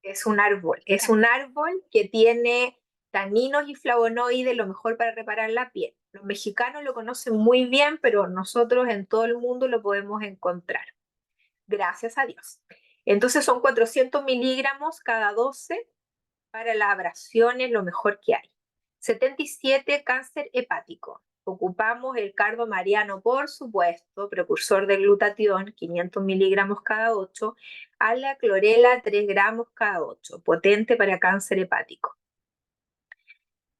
Es un árbol. Es un árbol que tiene taninos y flavonoides, lo mejor para reparar la piel. Los mexicanos lo conocen muy bien, pero nosotros en todo el mundo lo podemos encontrar. Gracias a Dios. Entonces son 400 miligramos cada 12 para las abrasiones, lo mejor que hay. 77, cáncer hepático. Ocupamos el cardo mariano, por supuesto, precursor de glutatión, 500 miligramos cada 8, a la clorela, 3 gramos cada 8, potente para cáncer hepático.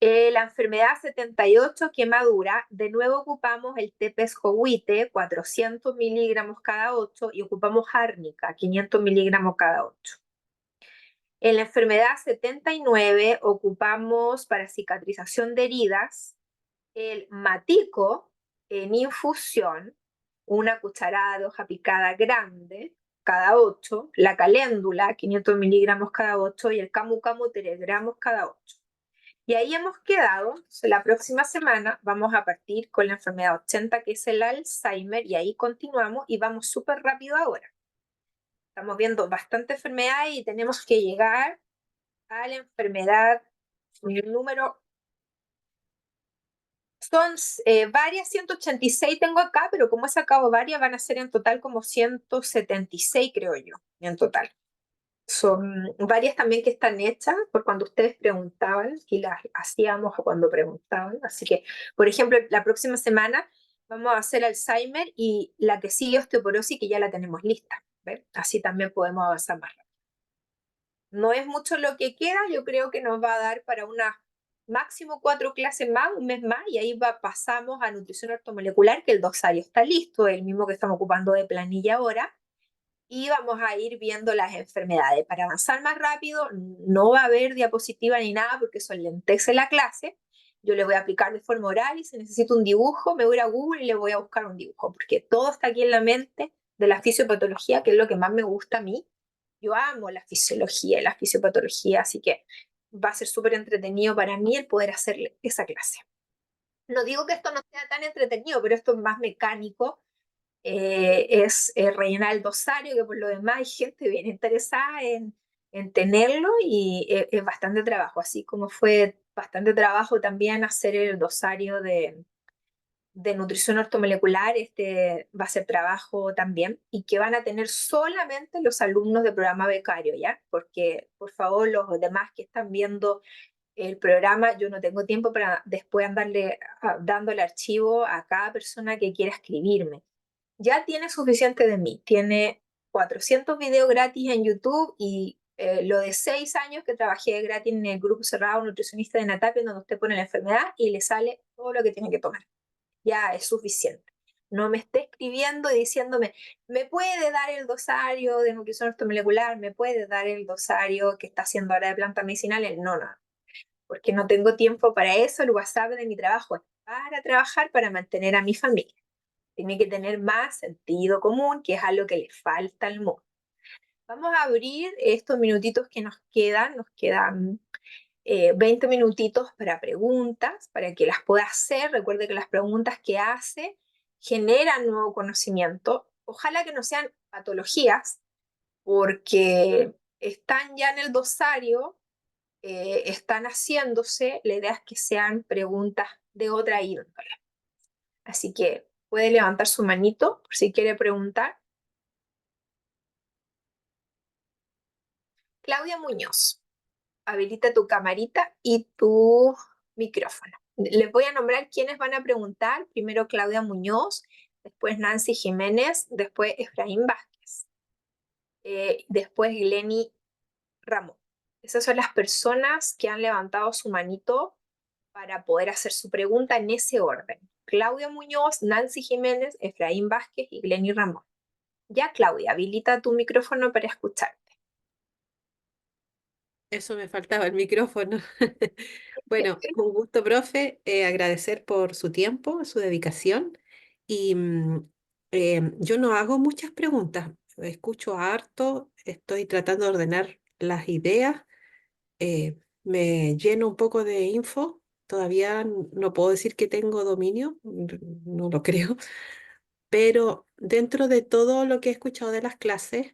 La enfermedad 78, quemadura, de nuevo ocupamos el tepezcohuite, 400 miligramos cada 8, y ocupamos árnica, 500 miligramos cada 8. En la enfermedad 79 ocupamos para cicatrización de heridas el matico en infusión, una cucharada de hoja picada grande cada 8, la caléndula 500 miligramos cada 8 y el camu camu 3 gramos cada 8. Y ahí hemos quedado. Entonces, la próxima semana vamos a partir con la enfermedad 80 que es el Alzheimer y ahí continuamos y vamos súper rápido ahora. Estamos viendo bastante enfermedad y tenemos que llegar a la enfermedad número. Son varias, 186 tengo acá, pero como he sacado varias, van a ser en total como 176, creo yo, en total. Son varias también que están hechas por cuando ustedes preguntaban y las hacíamos cuando preguntaban. Así que, por ejemplo, la próxima semana vamos a hacer Alzheimer y la que sigue osteoporosis, que ya la tenemos lista. ¿Ven? Así también podemos avanzar más rápido. No es mucho lo que queda, yo creo que nos va a dar para unas máximo 4 clases más, un mes más, y ahí pasamos a nutrición ortomolecular, que el dosario está listo, el mismo que estamos ocupando de planilla ahora, y vamos a ir viendo las enfermedades. Para avanzar más rápido, no va a haber diapositiva ni nada porque son lentejas en la clase. Yo le voy a aplicar de forma oral y si necesito un dibujo, me voy a ir a Google y le voy a buscar un dibujo, porque todo está aquí en la mente de la fisiopatología, que es lo que más me gusta a mí. Yo amo la fisiología y la fisiopatología, así que va a ser súper entretenido para mí el poder hacerle esa clase. No digo que esto no sea tan entretenido, pero esto es más mecánico, es rellenar el dosario, que por lo demás hay gente bien interesada en tenerlo y es bastante trabajo, así como fue bastante trabajo también hacer el dosario de nutrición ortomolecular, este va a ser trabajo también y que van a tener solamente los alumnos del programa becario, ¿ya? Porque por favor los demás que están viendo el programa, yo no tengo tiempo para después andarle dando el archivo a cada persona que quiera escribirme. Ya tiene suficiente de mí, tiene 400 videos gratis en YouTube y lo de 6 años que trabajé gratis en el grupo cerrado nutricionista de Natapia, donde usted pone la enfermedad y le sale todo lo que tiene que tomar. Ya es suficiente. No me esté escribiendo y diciéndome, ¿me puede dar el dosario de nutrición ortomolecular? ¿Me puede dar el dosario que está haciendo ahora de plantas medicinales? No, no, porque no tengo tiempo para eso. El WhatsApp de mi trabajo es para trabajar, para mantener a mi familia. Tiene que tener más sentido común, que es algo que le falta al mundo. Vamos a abrir estos minutitos que nos quedan 20 minutitos para preguntas, para que las pueda hacer. Recuerde que las preguntas que hace generan nuevo conocimiento. Ojalá que no sean patologías, porque están ya en el dosario, están haciéndose. La idea es que sean preguntas de otra índole. Así que puede levantar su manito por si quiere preguntar. Claudia Muñoz, habilita tu camarita y tu micrófono. Les voy a nombrar quiénes van a preguntar. Primero Claudia Muñoz, después Nancy Jiménez, después Efraín Vázquez, después Glenny Ramón. Esas son las personas que han levantado su manito para poder hacer su pregunta en ese orden. Claudia Muñoz, Nancy Jiménez, Efraín Vázquez y Glenny Ramón. Ya, Claudia, habilita tu micrófono para escucharte. Eso me faltaba el micrófono. Bueno, un gusto, profe. Agradecer por su tiempo, su dedicación. Y yo no hago muchas preguntas. Escucho harto, estoy tratando de ordenar las ideas. Me lleno un poco de info. Todavía no puedo decir que tengo dominio, no lo creo. Pero dentro de todo lo que he escuchado de las clases,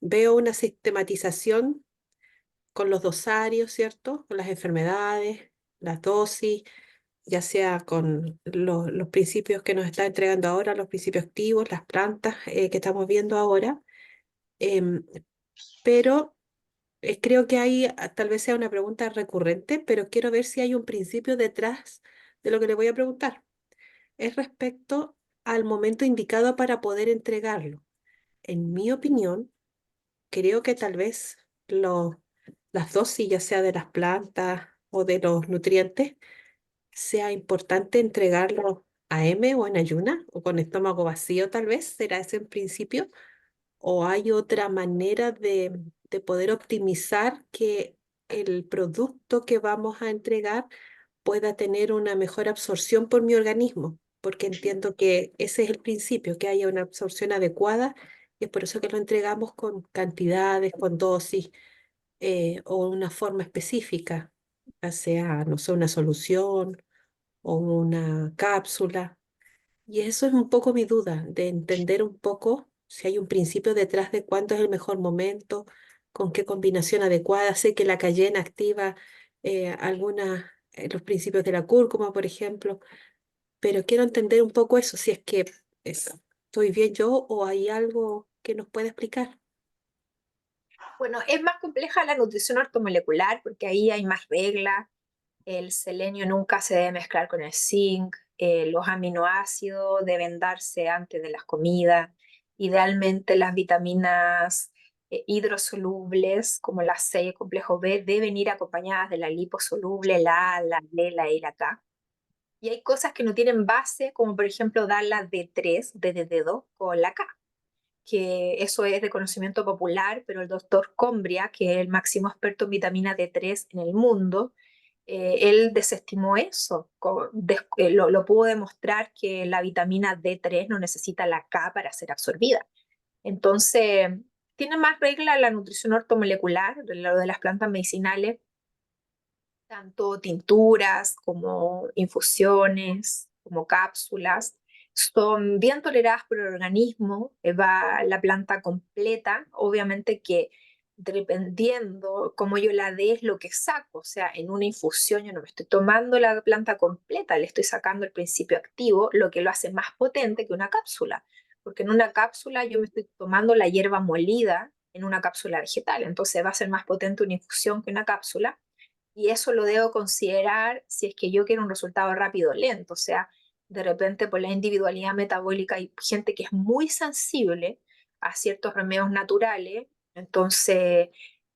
veo una sistematización con los dosarios, ¿cierto? Con las enfermedades, las dosis, ya sea con los principios que nos está entregando ahora, los principios activos, las plantas que estamos viendo ahora. Em, pero creo que hay, tal vez sea una pregunta recurrente, pero quiero ver si hay un principio detrás de lo que le voy a preguntar. Es respecto al momento indicado para poder entregarlo. En mi opinión, creo que tal vez las dosis, ya sea de las plantas o de los nutrientes, sea importante entregarlo a M o en ayuna o con estómago vacío, tal vez, será ese en principio, o hay otra manera de poder optimizar que el producto que vamos a entregar pueda tener una mejor absorción por mi organismo, porque entiendo que ese es el principio, que haya una absorción adecuada y es por eso que lo entregamos con cantidades, con dosis o una forma específica, ya sea, no sé, una solución o una cápsula. Y eso es un poco mi duda, de entender un poco si hay un principio detrás de cuándo es el mejor momento, con qué combinación adecuada. Sé que la cayena activa los principios de la cúrcuma, por ejemplo, pero quiero entender un poco eso, si es que estoy bien yo o hay algo que nos pueda explicar. Bueno, es más compleja la nutrición ortomolecular porque ahí hay más reglas. El selenio nunca se debe mezclar con el zinc. Los aminoácidos deben darse antes de las comidas. Idealmente las vitaminas hidrosolubles, como la C y el complejo B, deben ir acompañadas de la liposoluble, la A, la D, la E y la K. Y hay cosas que no tienen base, como por ejemplo dar la D3, DDD2 con la K, que eso es de conocimiento popular, pero el doctor Combria, que es el máximo experto en vitamina D3 en el mundo, él desestimó eso, lo pudo demostrar que la vitamina D3 no necesita la K para ser absorbida. Entonces, tiene más regla la nutrición ortomolecular, lo de las plantas medicinales, tanto tinturas como infusiones, como cápsulas, son bien toleradas por el organismo, va la planta completa, obviamente que dependiendo cómo yo la dé es lo que saco, o sea, en una infusión yo no me estoy tomando la planta completa, le estoy sacando el principio activo, lo que lo hace más potente que una cápsula, porque en una cápsula yo me estoy tomando la hierba molida en una cápsula vegetal, entonces va a ser más potente una infusión que una cápsula y eso lo debo considerar si es que yo quiero un resultado rápido o lento. O sea, de repente por la individualidad metabólica hay gente que es muy sensible a ciertos remedios naturales. Entonces,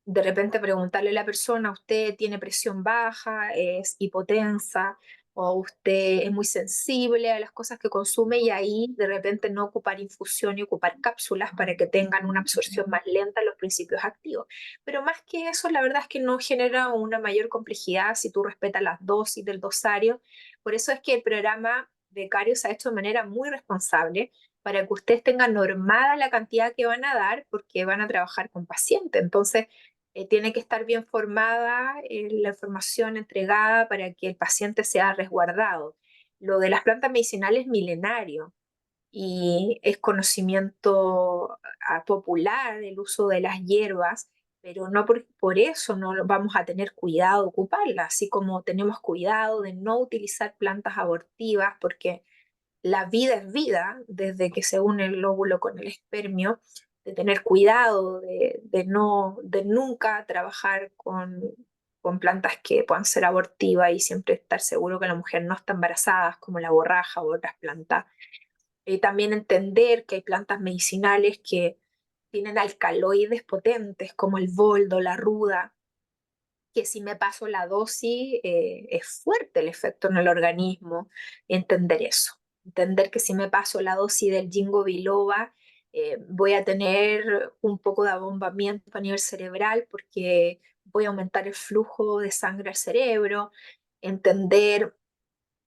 de repente preguntarle a la persona, ¿usted tiene presión baja, es hipotensa o usted es muy sensible a las cosas que consume? Y ahí de repente no ocupar infusión y ocupar cápsulas para que tengan una absorción más lenta de los principios activos. Pero más que eso, la verdad es que no genera una mayor complejidad si tú respetas las dosis del dosario. Por eso es que el programa becario se ha hecho de manera muy responsable para que ustedes tengan normada la cantidad que van a dar porque van a trabajar con pacientes. Entonces, tiene que estar bien formada la información entregada para que el paciente sea resguardado. Lo de las plantas medicinales es milenario y es conocimiento popular el uso de las hierbas, pero no por eso no vamos a tener cuidado de ocuparlas, así como tenemos cuidado de no utilizar plantas abortivas, porque la vida es vida desde que se une el óvulo con el espermio, de tener cuidado, de nunca trabajar con plantas que puedan ser abortivas y siempre estar seguro que la mujer no está embarazada, como la borraja u otras plantas. También entender que hay plantas medicinales que tienen alcaloides potentes, como el boldo, la ruda, que si me paso la dosis es fuerte el efecto en el organismo. Entender eso. Entender que si me paso la dosis del ginkgo biloba, voy a tener un poco de abombamiento a nivel cerebral porque voy a aumentar el flujo de sangre al cerebro. Entender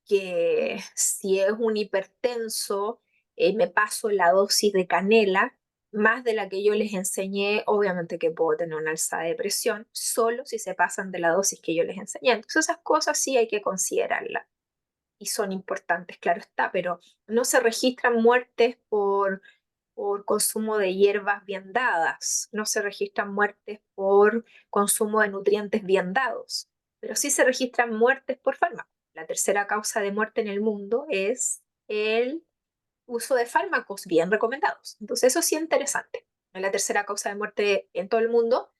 que si es un hipertenso, me paso la dosis de canela, más de la que yo les enseñé, obviamente que puedo tener una alza de presión, solo si se pasan de la dosis que yo les enseñé. Entonces esas cosas sí hay que considerarlas y son importantes, claro está, pero no se registran muertes por consumo de hierbas bien dadas, no se registran muertes por consumo de nutrientes bien dados, pero sí se registran muertes por fármacos. La tercera causa de muerte en el mundo es el uso de fármacos bien recomendados. Entonces eso sí es interesante. Es la tercera causa de muerte en todo el mundo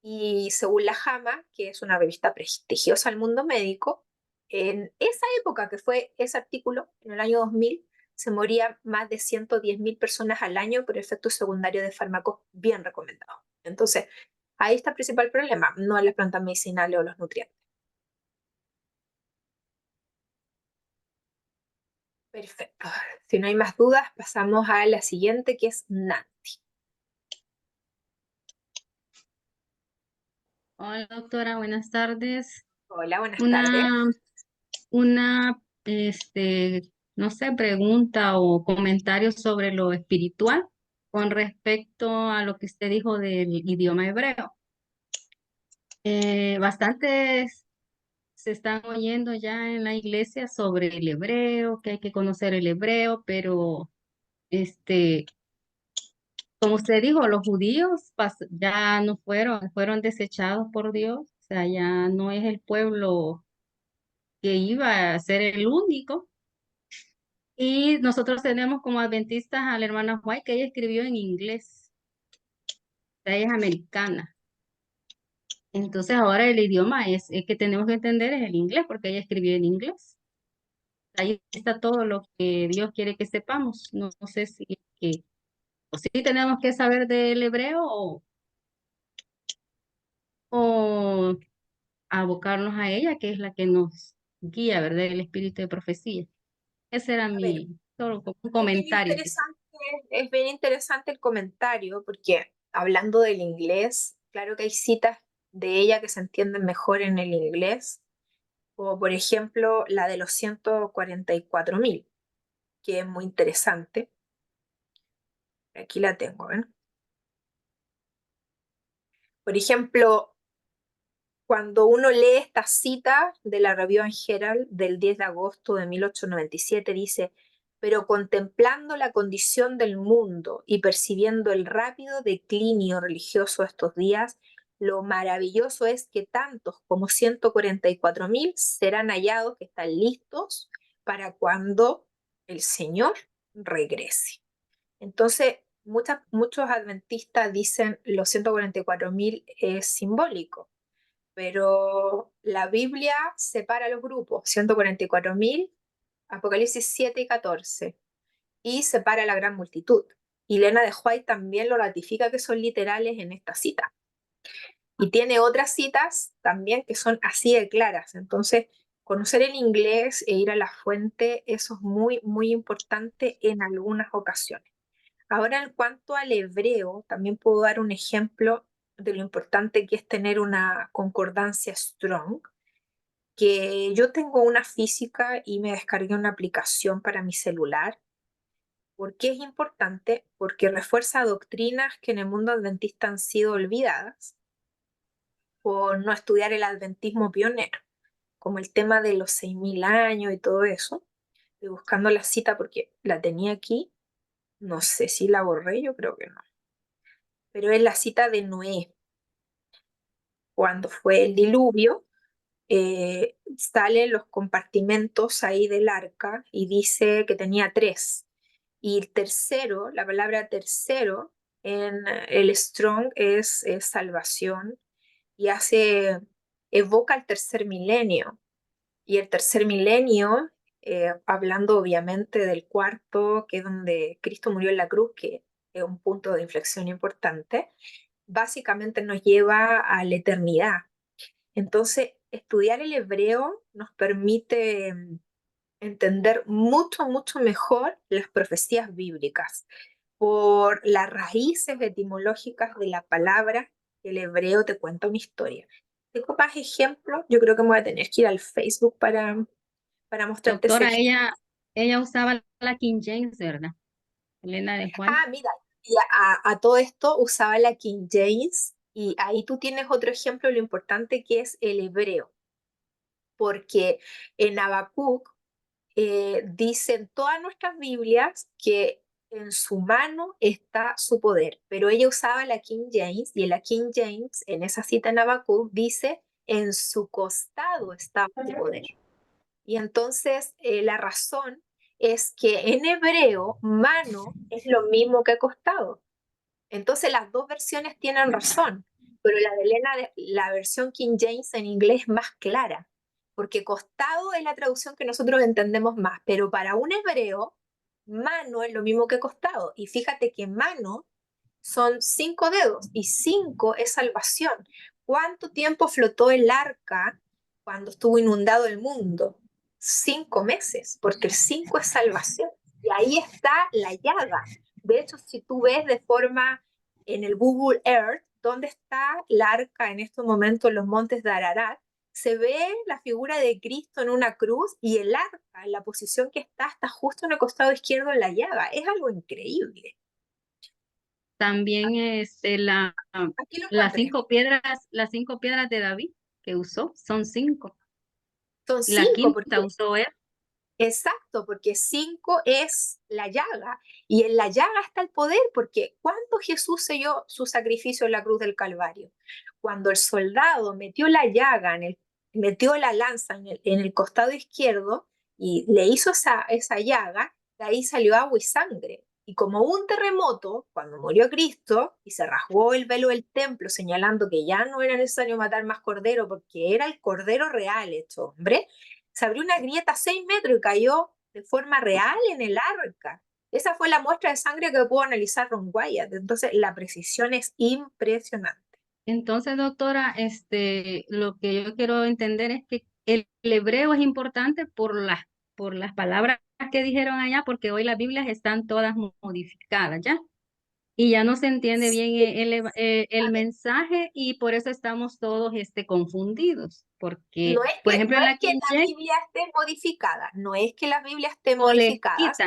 y según la JAMA, que es una revista prestigiosa del mundo médico, en esa época que fue ese artículo, en el año 2000, se morían más de 110.000 personas al año por efectos secundarios de fármacos bien recomendados. Entonces, ahí está el principal problema, no en las plantas medicinales o los nutrientes. Perfecto. Si no hay más dudas, pasamos a la siguiente, que es Nancy. Hola doctora, buenas tardes. Hola, buenas tardes. Una, una, no sé, pregunta o comentario sobre lo espiritual con respecto a lo que usted dijo del idioma hebreo. Bastantes se están oyendo ya en la iglesia sobre el hebreo, que hay que conocer el hebreo, pero este, como usted dijo, los judíos ya no fueron desechados por Dios, o sea, ya no es el pueblo que iba a ser el único. Y nosotros tenemos como adventistas a la hermana White, que ella escribió en inglés, o sea, ella es americana. Entonces ahora el idioma es que tenemos que entender es el inglés, porque ella escribió en inglés. Ahí está todo lo que Dios quiere que sepamos. No sé si, o si tenemos que saber del hebreo o abocarnos a ella, que es la que nos guía, ¿verdad? El espíritu de profecía. Ese era A ver, solo como un es bien comentario. interesante, es bien interesante el comentario, porque hablando del inglés, claro que hay citas de ella que se entienden mejor en el inglés, como por ejemplo la de los 144.000, que es muy interesante. Aquí la tengo, ¿ven? Por ejemplo, cuando uno lee esta cita de la Review and Herald del 10 de agosto de 1897, dice, pero contemplando la condición del mundo y percibiendo el rápido declinio religioso de estos días, lo maravilloso es que tantos como 144.000 serán hallados que están listos para cuando el Señor regrese. Entonces, muchos adventistas dicen los 144.000 es simbólico, pero la Biblia separa los grupos, 144.000, Apocalipsis 7 y 14, y separa la gran multitud. Y Elena de White también lo ratifica que son literales en esta cita. Y tiene otras citas también que son así de claras. Entonces, conocer el inglés e ir a la fuente, eso es muy, muy importante en algunas ocasiones. Ahora, en cuanto al hebreo, también puedo dar un ejemplo de lo importante que es tener una concordancia strong, que yo tengo una física y me descargué una aplicación para mi celular. ¿Por qué es importante? Porque refuerza doctrinas que en el mundo adventista han sido olvidadas por no estudiar el adventismo pionero, como el tema de los 6.000 años y todo eso. Estoy buscando la cita porque la tenía aquí, no sé si la borré, yo creo que no, pero es la cita de Noé, cuando fue el diluvio. Salen los compartimentos ahí del arca y dice que tenía tres. Y el tercero, la palabra tercero en el Strong es salvación y evoca el tercer milenio. Y el tercer milenio, hablando obviamente del cuarto, que es donde Cristo murió en la cruz, que es un punto de inflexión importante, básicamente nos lleva a la eternidad. Entonces, estudiar el hebreo nos permite entender mucho, mucho mejor las profecías bíblicas por las raíces etimológicas de la palabra. El hebreo te cuenta una historia. Tengo más ejemplos. Yo creo que me voy a tener que ir al Facebook para mostrarte ese Doctora, ejemplo. ella usaba la King James, ¿verdad? Elena de White. Ah, mira, y a todo esto usaba la King James y ahí tú tienes otro ejemplo de lo importante que es el hebreo, porque en Habacuc dicen todas nuestras Biblias que en su mano está su poder, pero ella usaba la King James y en la King James, en esa cita en Habacuc, dice en su costado estaba su poder. Y entonces la razón es que en hebreo mano es lo mismo que costado. Entonces las dos versiones tienen razón, pero la de Elena, la versión King James en inglés es más clara, porque costado es la traducción que nosotros entendemos más, pero para un hebreo, mano es lo mismo que costado. Y fíjate que mano son 5 dedos y 5 es salvación. ¿Cuánto tiempo flotó el arca cuando estuvo inundado el mundo? 5 meses, porque el 5 es salvación. Y ahí está la llaga. De hecho, si tú ves de forma en el Google Earth, dónde está la arca en estos momentos en los montes de Ararat, se ve la figura de Cristo en una cruz y el arca, en la posición que está justo en el costado izquierdo en la llaga. Es algo increíble. También Aquí lo encontré. las 5 piedras de David que usó, son 5. Son Y la 5, quinta porque usó él. exacto, porque 5 es la llaga y en la llaga está el poder, porque cuando Jesús selló su sacrificio en la cruz del Calvario, cuando el soldado metió la llaga, metió la lanza en el costado izquierdo y le hizo esa llaga, de ahí salió agua y sangre. Y como hubo un terremoto, cuando murió Cristo y se rasgó el velo del templo, señalando que ya no era necesario matar más cordero porque era el cordero real hecho hombre, se abrió una grieta a 6 metros y cayó de forma real en el arca. Esa fue la muestra de sangre que pudo analizar Ron Wyatt. Entonces, la precisión es impresionante. Entonces, doctora, lo que yo quiero entender es que el hebreo es importante por las palabras que dijeron allá, porque hoy las Biblias están todas modificadas, ¿ya? Y ya no se entiende bien el mensaje y por eso estamos todos confundidos, porque, por ejemplo, No en es la que King la James, Biblia esté modificada, no es que la Biblia esté o modificada.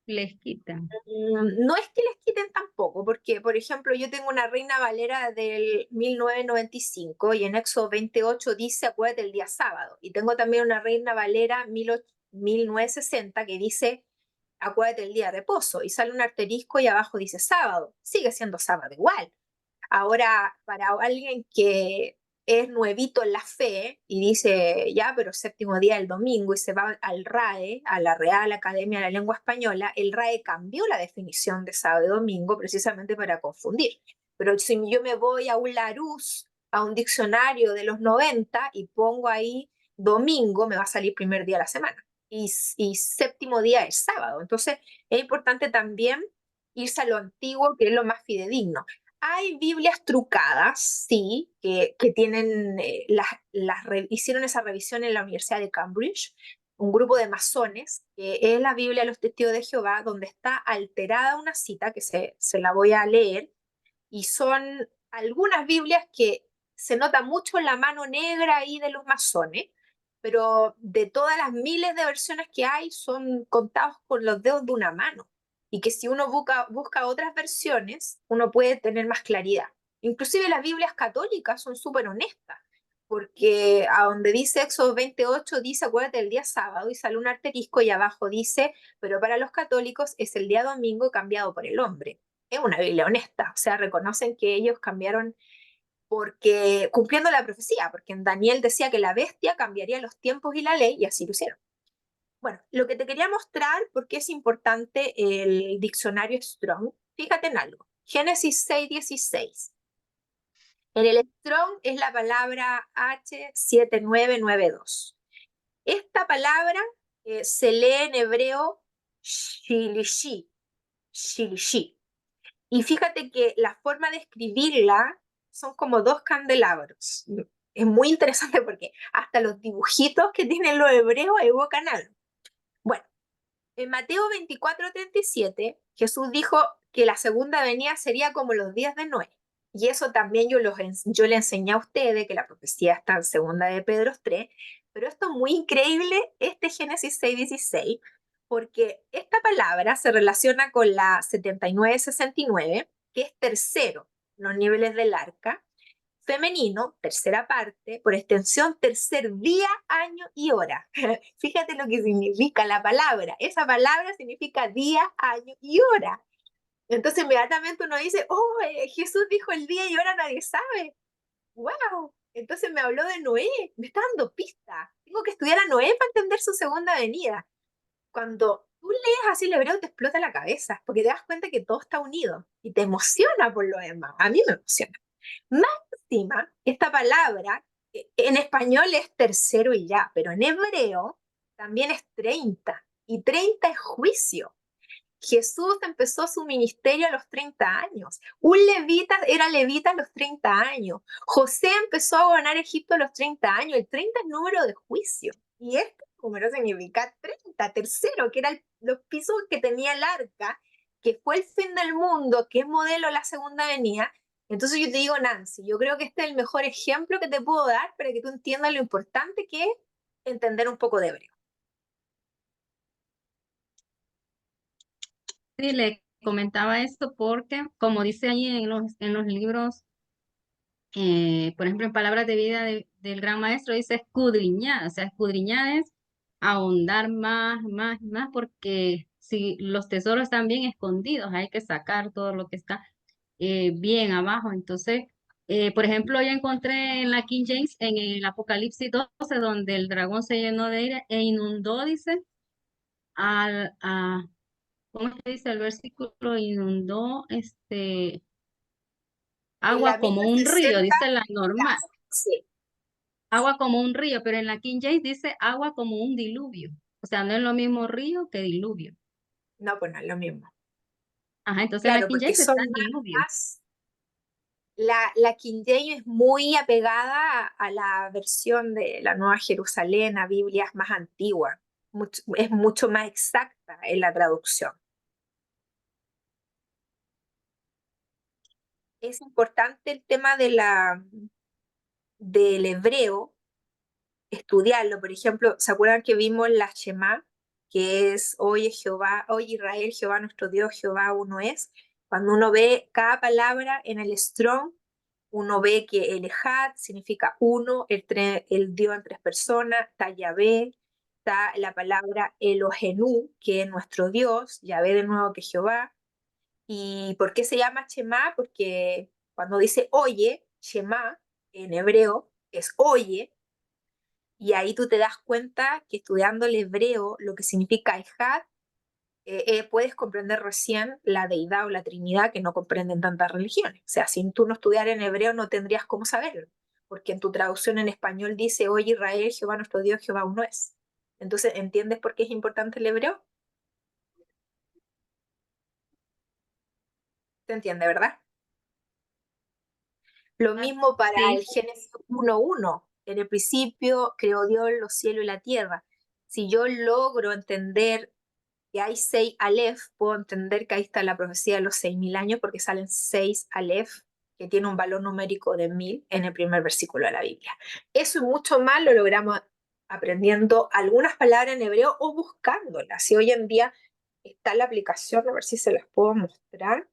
les quitan. No es que les quiten tampoco, porque, por ejemplo, yo tengo una Reina Valera del 1995 y en Éxodo 28 dice, acuérdate el día sábado. Y tengo también una Reina Valera 1960 que dice, acuérdate el día de reposo. Y sale un asterisco y abajo dice sábado. Sigue siendo sábado igual. Ahora, para alguien que es nuevito en la fe y dice, ya, pero séptimo día el domingo y se va al RAE, a la Real Academia de la Lengua Española, el RAE cambió la definición de sábado y domingo precisamente para confundir. Pero si yo me voy a un Larousse, a un diccionario de los 90 y pongo ahí domingo, me va a salir primer día de la semana. Y séptimo día es sábado. Entonces, es importante también irse a lo antiguo, que es lo más fidedigno. Hay Biblias trucadas, sí, que tienen, hicieron esa revisión en la Universidad de Cambridge, un grupo de masones, que es la Biblia de los Testigos de Jehová, donde está alterada una cita, que se la voy a leer, y son algunas Biblias que se nota mucho la mano negra ahí de los masones, pero de todas las miles de versiones que hay, son contados con los dedos de una mano. Y que si uno busca otras versiones, uno puede tener más claridad. Inclusive las Biblias católicas son súper honestas, porque a donde dice Éxodo 28, dice, acuérdate del día sábado, y sale un asterisco y abajo dice, pero para los católicos es el día domingo cambiado por el hombre. Es una Biblia honesta, o sea, reconocen que ellos cambiaron porque cumpliendo la profecía, porque en Daniel decía que la bestia cambiaría los tiempos y la ley, y así lo hicieron. Bueno, lo que te quería mostrar, porque es importante el diccionario Strong, fíjate en algo. Génesis 6:16. En el Strong es la palabra H7992. Esta palabra se lee en hebreo shilishi, shilishi. Y fíjate que la forma de escribirla son como dos candelabros. Es muy interesante porque hasta los dibujitos que tienen los hebreos evocan algo. Bueno, en Mateo 24:37, Jesús dijo que la segunda venida sería como los días de Noé. Y eso también yo le enseñé a ustedes, que la profecía está en segunda de Pedro 3, pero esto es muy increíble, este Génesis 6:16, porque esta palabra se relaciona con la 79:69, que es tercero, los niveles del arca, femenino, tercera parte, por extensión, tercer día, año y hora. Fíjate lo que significa la palabra. Esa palabra significa día, año y hora. Entonces inmediatamente uno dice, oh, Jesús dijo el día y hora, nadie sabe. ¡Wow! Entonces me habló de Noé, me está dando pista. Tengo que estudiar a Noé para entender su segunda venida. Cuando tú lees así el hebreo te explota la cabeza, porque te das cuenta que todo está unido y te emociona por lo demás. A mí me emociona. Más encima, esta palabra en español es tercero y ya, pero en hebreo también es 30 y 30 es juicio. Jesús empezó su ministerio a los 30 años. Un levita era levita a los 30 años. José empezó a gobernar Egipto a los 30 años. El 30 es número de juicio. Y este número significa 30, tercero, que eran los pisos que tenía el arca, que fue el fin del mundo, que es modelo de la segunda venida. Entonces yo te digo, Nancy, yo creo que este es el mejor ejemplo que te puedo dar para que tú entiendas lo importante que es entender un poco de hebreo. Sí, le comentaba esto porque, como dice ahí en los libros, por ejemplo, en Palabras de Vida del Gran Maestro, dice escudriñar, o sea, escudriñar es ahondar más, más, más, porque si los tesoros están bien escondidos, hay que sacar todo lo que está bien abajo. Entonces, por ejemplo, yo encontré en la King James, en el Apocalipsis 12, donde el dragón se llenó de ira e inundó, dice, ¿cómo es que dice el versículo? Inundó En la agua como Biblia un río, 60, dice la normal. sí. Agua como un río, pero en la King James dice agua como un diluvio. O sea, no es lo mismo río que diluvio. No, pues no es lo mismo. Ajá, entonces en la Claro, King porque James son está diluvio. La King James es muy apegada a la versión de la Nueva Jerusalén, a Biblias más antiguas. Es mucho más exacta en la traducción. Es importante el tema del hebreo, estudiarlo. Por ejemplo, ¿se acuerdan que vimos la Shema, que es oye Jehová, oye Israel, Jehová nuestro Dios, Jehová uno es? Cuando uno ve cada palabra en el Strong, uno ve que el Ejad significa uno, el Dios en tres personas, está Yahvé, está la palabra Elohenu, que es nuestro Dios, Yahvé de nuevo que Jehová. ¿Y por qué se llama Shema? Porque cuando dice oye, Shema en hebreo es oye, y ahí tú te das cuenta que estudiando el hebreo, lo que significa Ejad, puedes comprender recién la deidad o la trinidad que no comprenden tantas religiones. O sea, si tú no estudiaras en hebreo no tendrías cómo saberlo, porque en tu traducción en español dice, oye Israel, Jehová nuestro Dios, Jehová uno es. Entonces, ¿entiendes por qué es importante el hebreo? ¿Se entiende, verdad? Lo mismo para Sí, el Génesis 1:1. En el principio creó Dios los cielos y la tierra. Si yo logro entender que hay 6 Aleph, puedo entender que ahí está la profecía de los 6.000 años porque salen 6 Aleph, que tiene un valor numérico de 1.000 en el primer versículo de la Biblia. Eso y mucho más lo logramos aprendiendo algunas palabras en hebreo o buscándolas. Si hoy en día está la aplicación, a ver si se las puedo mostrar,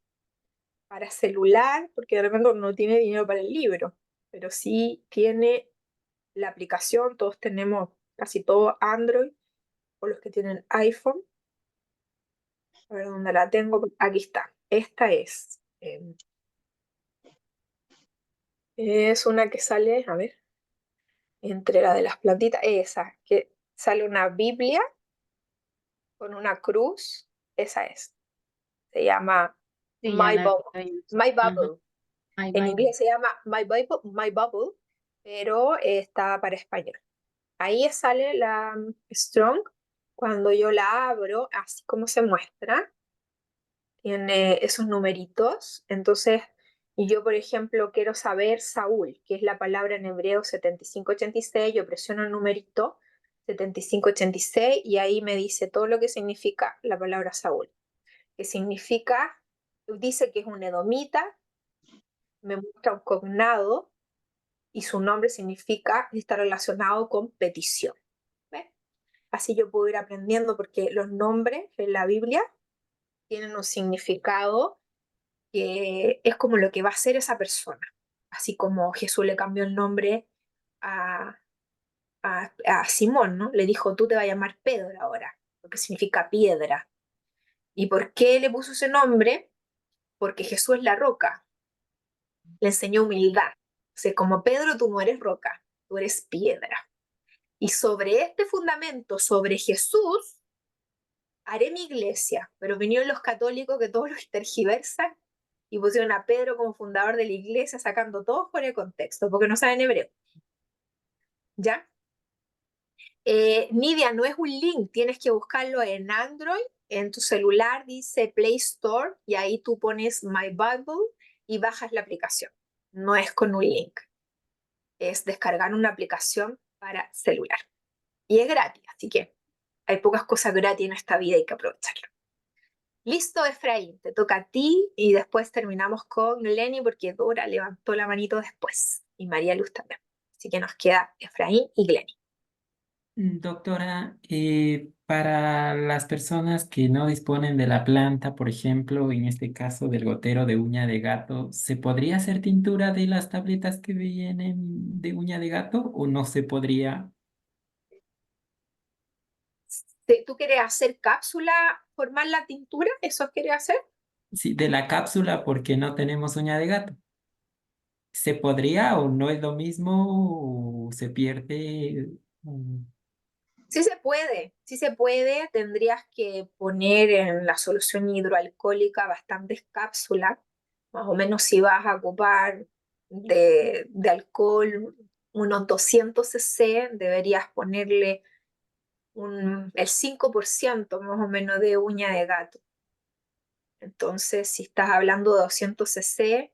para celular, porque de repente no tiene dinero para el libro, pero sí tiene la aplicación, todos tenemos casi todo Android, o los que tienen iPhone. A ver dónde la tengo. Aquí está. Esta es una que sale, a ver, entre la de las plantitas, esa, que sale una Biblia con una cruz. Esa es. Se llama sí, ya My la Bible. he visto. My Ujú. Bible. My En Bible. inglés se llama My Bible, pero está para español. Ahí sale la Strong. Cuando yo la abro, así como se muestra, tiene esos numeritos. Entonces, y yo, por ejemplo, quiero saber Saúl, que es la palabra en hebreo 7586. Yo presiono el numerito 7586 y ahí me dice todo lo que significa la palabra Saúl. Que significa, dice que es un edomita, me muestra un cognado y su nombre significa, está relacionado con petición. ¿Ves? Así yo puedo ir aprendiendo porque los nombres en la Biblia tienen un significado que es como lo que va a ser esa persona. Así como Jesús le cambió el nombre a, a Simón, ¿no? Le dijo, tú te vas a llamar Pedro ahora, lo que significa piedra. ¿Y por qué le puso ese nombre? Porque Jesús es la roca, le enseñó humildad. O sea, como Pedro, tú no eres roca, tú eres piedra. Y sobre este fundamento, sobre Jesús, haré mi iglesia. Pero vinieron los católicos que todos los tergiversan y pusieron a Pedro como fundador de la iglesia, sacando todo fuera de contexto, porque no saben hebreo. ¿Ya? Nidia, no es un link, tienes que buscarlo en Android, en tu celular dice Play Store y ahí tú pones My Bible y bajas la aplicación. No es con un link, es descargar una aplicación para celular. Y es gratis, así que hay pocas cosas gratis en esta vida, hay que aprovecharlo. Listo, Efraín, te toca a ti y después terminamos con Lenny porque Dora levantó la manito después y María Luz también. Así que nos queda Efraín y Glenny. Doctora, para las personas que no disponen de la planta, por ejemplo, en este caso del gotero de uña de gato, ¿se podría hacer tintura de las tabletas que vienen de uña de gato o no se podría? ¿Tú quieres hacer cápsula, formar la tintura? ¿Eso quieres hacer? Sí, de la cápsula porque no tenemos uña de gato. ¿Se podría o no es lo mismo o se pierde? Mm, Sí se puede, sí se puede. Tendrías que poner en la solución hidroalcohólica bastantes cápsulas, más o menos si vas a ocupar de alcohol unos 200 cc, deberías ponerle el 5% más o menos de uña de gato. Entonces, si estás hablando de 200 cc,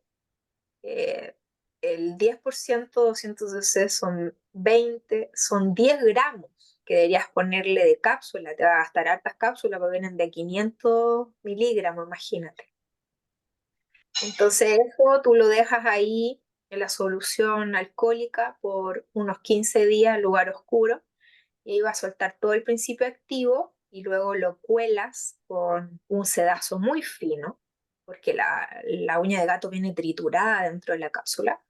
el 10%, 200 cc son 20, son 10 gramos que deberías ponerle de cápsula. Te va a gastar hartas cápsulas porque vienen de 500 miligramos, imagínate. Entonces eso tú lo dejas ahí en la solución alcohólica por unos 15 días en lugar oscuro y ahí va a soltar todo el principio activo y luego lo cuelas con un sedazo muy fino porque la uña de gato viene triturada dentro de la cápsula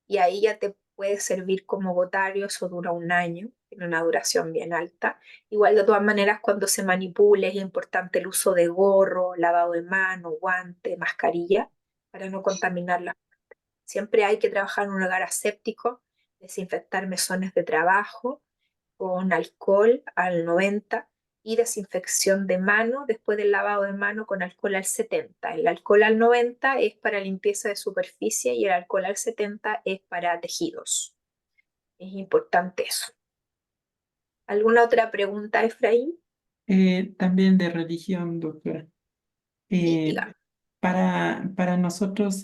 y ahí ya te puede servir como botario, eso dura un año, tiene una duración bien alta. Igual de todas maneras cuando se manipule es importante el uso de gorro, lavado de mano, guante, mascarilla para no contaminarla. Siempre hay que trabajar en un lugar aséptico, desinfectar mesones de trabajo con alcohol al 90 y desinfección de mano después del lavado de mano con alcohol al 70. El alcohol al 90 es para limpieza de superficie y el alcohol al 70 es para tejidos. Es importante eso. ¿Alguna otra pregunta, Efraín? También de religión, doctora. Sí, Eh, dígame. para nosotros,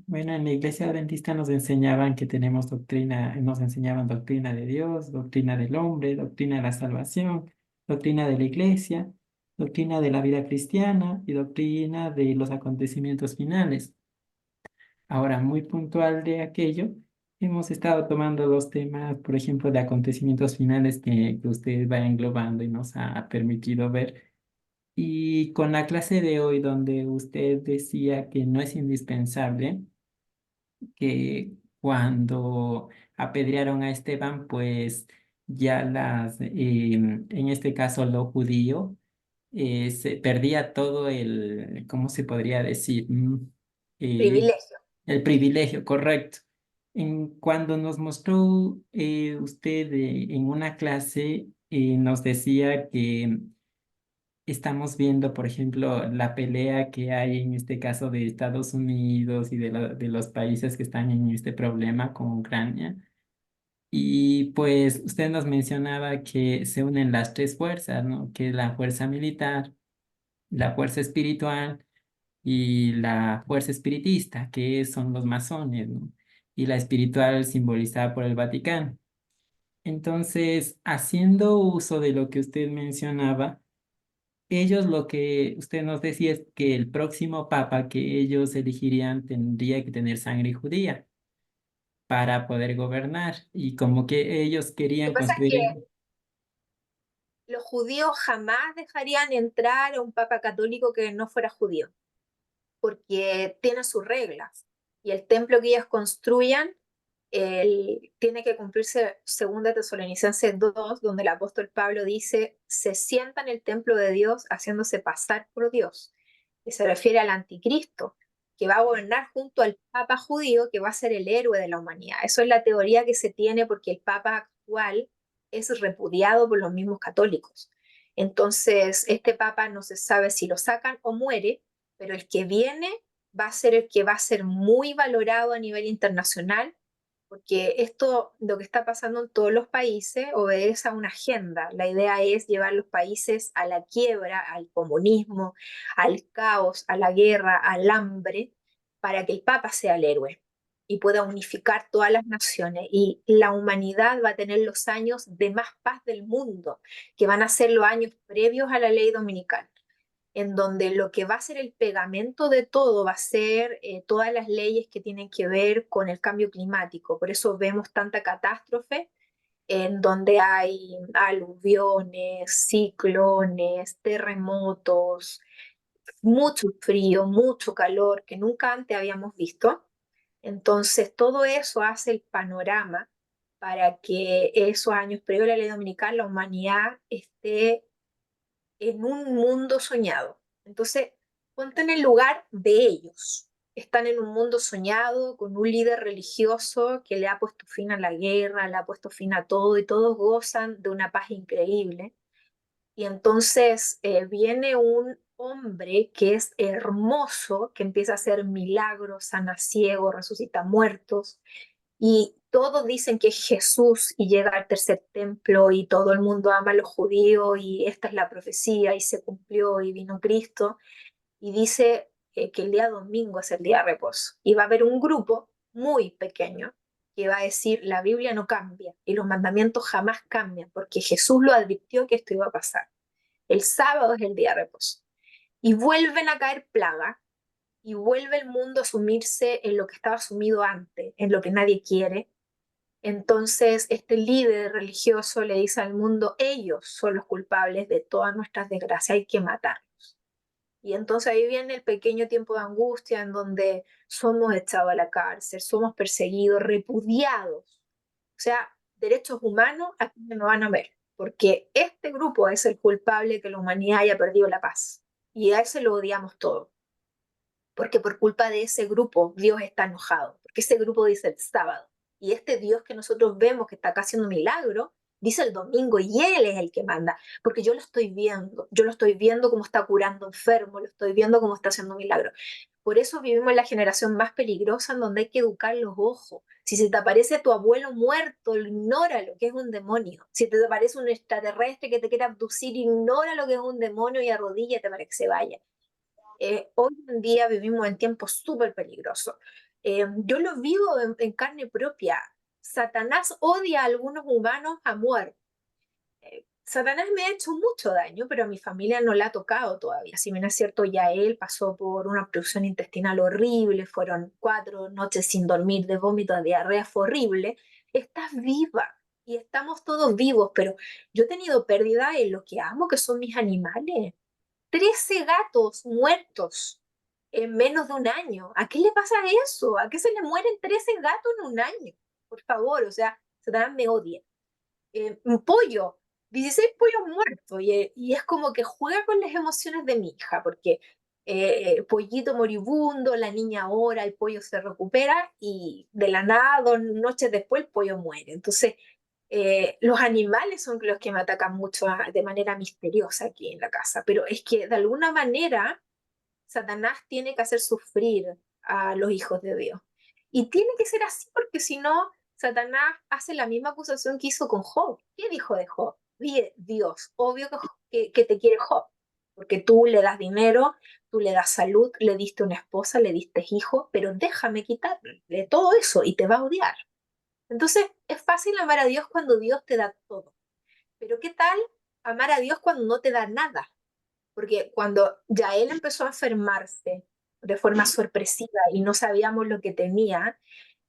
bueno, en la iglesia adventista nos enseñaban que tenemos doctrina, nos enseñaban doctrina de Dios, doctrina del hombre, doctrina de la salvación, doctrina de la iglesia, doctrina de la vida cristiana y doctrina de los acontecimientos finales. Ahora, muy puntual de aquello, hemos estado tomando los temas, por ejemplo, de acontecimientos finales que usted va englobando y nos ha permitido ver. Y con la clase de hoy, donde usted decía que no es indispensable que cuando apedrearon a Esteban, pues ya en este caso lo judío, se perdía todo el, ¿cómo se podría decir? Eh, Privilegio. el privilegio, correcto. Cuando nos mostró usted en una clase, nos decía que estamos viendo, por ejemplo, la pelea que hay en este caso de Estados Unidos y de los países que están en este problema con Ucrania. Y pues usted nos mencionaba que se unen las tres fuerzas, ¿no? Que es la fuerza militar, la fuerza espiritual y la fuerza espiritista, que son los masones, ¿no? Y la espiritual simbolizada por el Vaticano. Entonces, haciendo uso de lo que usted mencionaba, ellos lo que usted nos decía es que el próximo papa que ellos elegirían tendría que tener sangre judía para poder gobernar y como que ellos Lo querían que pasa es que construir. los judíos jamás dejarían entrar a un papa católico que no fuera judío, porque tiene sus reglas. Y el templo que ellos construyan tiene que cumplirse 2 Tesalonicenses 2, donde el apóstol Pablo dice, se sienta en el templo de Dios haciéndose pasar por Dios. Y se refiere al anticristo, que va a gobernar junto al papa judío, que va a ser el héroe de la humanidad. Eso es la teoría que se tiene porque el papa actual es repudiado por los mismos católicos. Entonces, este papa no se sabe si lo sacan o muere, pero el que viene va a ser el que va a ser muy valorado a nivel internacional porque esto, lo que está pasando en todos los países, obedece a una agenda. La idea es llevar los países a la quiebra, al comunismo, al caos, a la guerra, al hambre, para que el Papa sea el héroe y pueda unificar todas las naciones. Y la humanidad va a tener los años de más paz del mundo, que van a ser los años previos a la ley dominical en donde lo que va a ser el pegamento de todo va a ser todas las leyes que tienen que ver con el cambio climático. Por eso vemos tanta catástrofe en donde hay aluviones, ciclones, terremotos, mucho frío, mucho calor que nunca antes habíamos visto. Entonces, todo eso hace el panorama para que esos años previos a la ley dominical la humanidad esté en un mundo soñado. Entonces, ponte en el lugar de ellos. Están en un mundo soñado con un líder religioso que le ha puesto fin a la guerra, le ha puesto fin a todo y todos gozan de una paz increíble. Y entonces viene un hombre que es hermoso, que empieza a hacer milagros, sana ciegos, resucita muertos, y todos dicen que es Jesús y llega al tercer templo y todo el mundo ama a los judíos y esta es la profecía y se cumplió y vino Cristo. Y dice, que el día domingo es el día de reposo. Y va a haber un grupo muy pequeño que va a decir, la Biblia no cambia y los mandamientos jamás cambian, porque Jesús lo advirtió que esto iba a pasar. El sábado es el día de reposo. Y vuelven a caer plagas, y vuelve el mundo a sumirse en lo que estaba sumido antes, en lo que nadie quiere. Entonces, este líder religioso le dice al mundo, ellos son los culpables de todas nuestras desgracias, hay que matarlos. Y entonces ahí viene el pequeño tiempo de angustia en donde somos echados a la cárcel, somos perseguidos, repudiados. O sea, derechos humanos aquí no van a ver, porque este grupo es el culpable de que la humanidad haya perdido la paz. Y a ese lo odiamos todo, porque por culpa de ese grupo Dios está enojado, porque ese grupo dice el sábado, y este Dios que nosotros vemos que está acá haciendo milagro, dice el domingo, y Él es el que manda, porque yo lo estoy viendo como está curando enfermos, lo estoy viendo como está haciendo milagro. Por eso vivimos en la generación más peligrosa en donde hay que educar los ojos. Si se te aparece tu abuelo muerto, ignora lo que es un demonio. Si te aparece un extraterrestre que te quiere abducir, ignora lo que es un demonio y arrodíllate para que se vaya. Hoy en día vivimos en tiempos súper peligrosos. Yo lo vivo en carne propia. Satanás odia a algunos humanos a muerte. Satanás me ha hecho mucho daño, pero a mi familia no la ha tocado todavía. Si bien es cierto, ya él pasó por una obstrucción intestinal horrible, fueron 4 noches sin dormir, de vómito, de diarrea, fue horrible. Estás viva y estamos todos vivos, pero yo he tenido pérdida en lo que amo, que son mis animales. 13 gatos muertos en menos de un año. ¿A qué le pasa eso? ¿A qué se le mueren 13 gatos en un año? Por favor, o sea, Satanás me odia. Un pollo, 16 pollos muertos, y es como que juega con las emociones de mi hija, porque pollito moribundo, la niña ora, el pollo se recupera, y de la nada, 2 noches después, el pollo muere. Entonces, los animales son los que me atacan mucho de manera misteriosa aquí en la casa, pero es que de alguna manera Satanás tiene que hacer sufrir a los hijos de Dios. Y tiene que ser así porque si no, Satanás hace la misma acusación que hizo con Job. ¿Qué dijo de Job? Dios, obvio que te quiere Job, porque tú le das dinero, tú le das salud, le diste una esposa, le diste hijo, pero déjame quitarle todo eso y te va a odiar. Entonces, es fácil amar a Dios cuando Dios te da todo. Pero ¿qué tal amar a Dios cuando no te da nada? Porque cuando Yael empezó a enfermarse de forma sorpresiva y no sabíamos lo que tenía,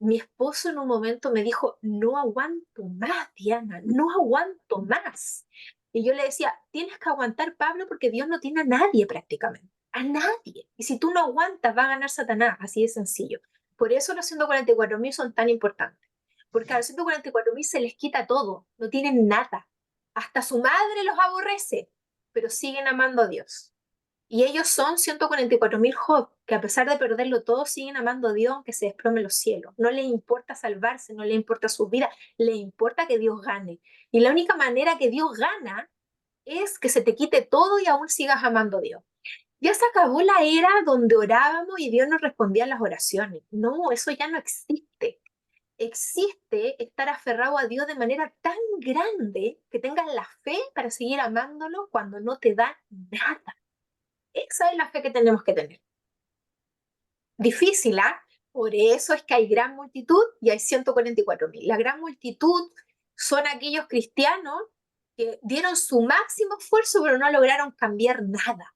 mi esposo en un momento me dijo, no aguanto más, Diana, no aguanto más. Y yo le decía, tienes que aguantar, Pablo, porque Dios no tiene a nadie prácticamente, a nadie. Y si tú no aguantas, va a ganar Satanás, así de sencillo. Por eso los 144.000 son tan importantes, porque a los 144.000 se les quita todo, no tienen nada. Hasta su madre los aborrece, pero siguen amando a Dios. Y ellos son 144.000 Job, que a pesar de perderlo todo, siguen amando a Dios aunque se desplomen los cielos. No les importa salvarse, no les importa su vida, les importa que Dios gane. Y la única manera que Dios gana es que se te quite todo y aún sigas amando a Dios. Ya se acabó la era donde orábamos y Dios nos respondía a las oraciones. No, eso ya no existe. Existe estar aferrado a Dios de manera tan grande que tengas la fe para seguir amándolo cuando no te da nada. Esa es la fe que tenemos que tener. Difícil, ¿ah? Por eso es que hay gran multitud y hay 144.000. La gran multitud son aquellos cristianos que dieron su máximo esfuerzo pero no lograron cambiar nada.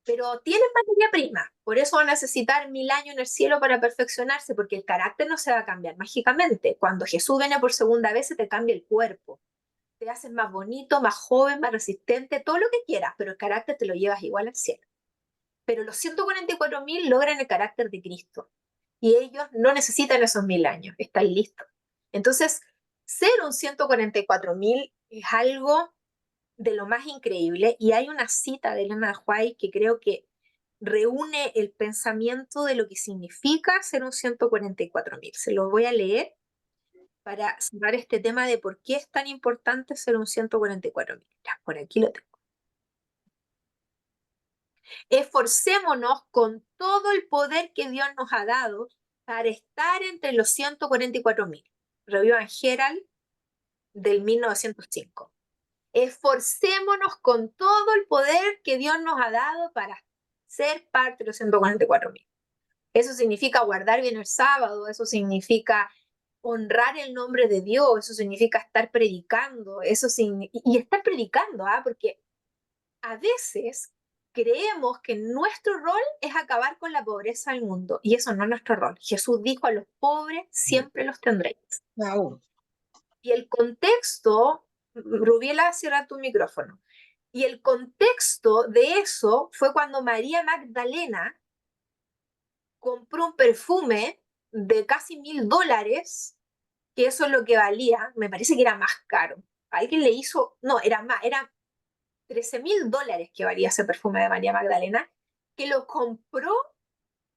Pero tienen materia prima, por eso van a necesitar 1000 años en el cielo para perfeccionarse, porque el carácter no se va a cambiar mágicamente. Cuando Jesús viene por segunda vez, se te cambia el cuerpo. Te haces más bonito, más joven, más resistente, todo lo que quieras, pero el carácter te lo llevas igual al cielo. Pero los 144.000 logran el carácter de Cristo y ellos no necesitan esos 1000 años, están listos. Entonces, ser un 144.000 es algo de lo más increíble, y hay una cita de Elena White que creo que reúne el pensamiento de lo que significa ser un 144.000. Se los voy a leer para cerrar este tema de por qué es tan importante ser un 144.000. Ya, por aquí lo tengo. Esforcémonos con todo el poder que Dios nos ha dado para estar entre los 144.000. Review and Herald del 1905. Esforcémonos con todo el poder que Dios nos ha dado para ser parte de los 144.000. Eso significa guardar bien el sábado, eso significa honrar el nombre de Dios, eso significa estar predicando, y estar predicando, porque a veces creemos que nuestro rol es acabar con la pobreza del mundo, y eso no es nuestro rol. Jesús dijo: a los pobres siempre los tendréis. Wow. Y el contexto, Rubiela, cierra tu micrófono. Y el contexto de eso fue cuando María Magdalena compró un perfume de casi $1.000, que eso es lo que valía, me parece que era más caro. Alguien le hizo, no, era más, era $13.000 que valía ese perfume de María Magdalena, que lo compró,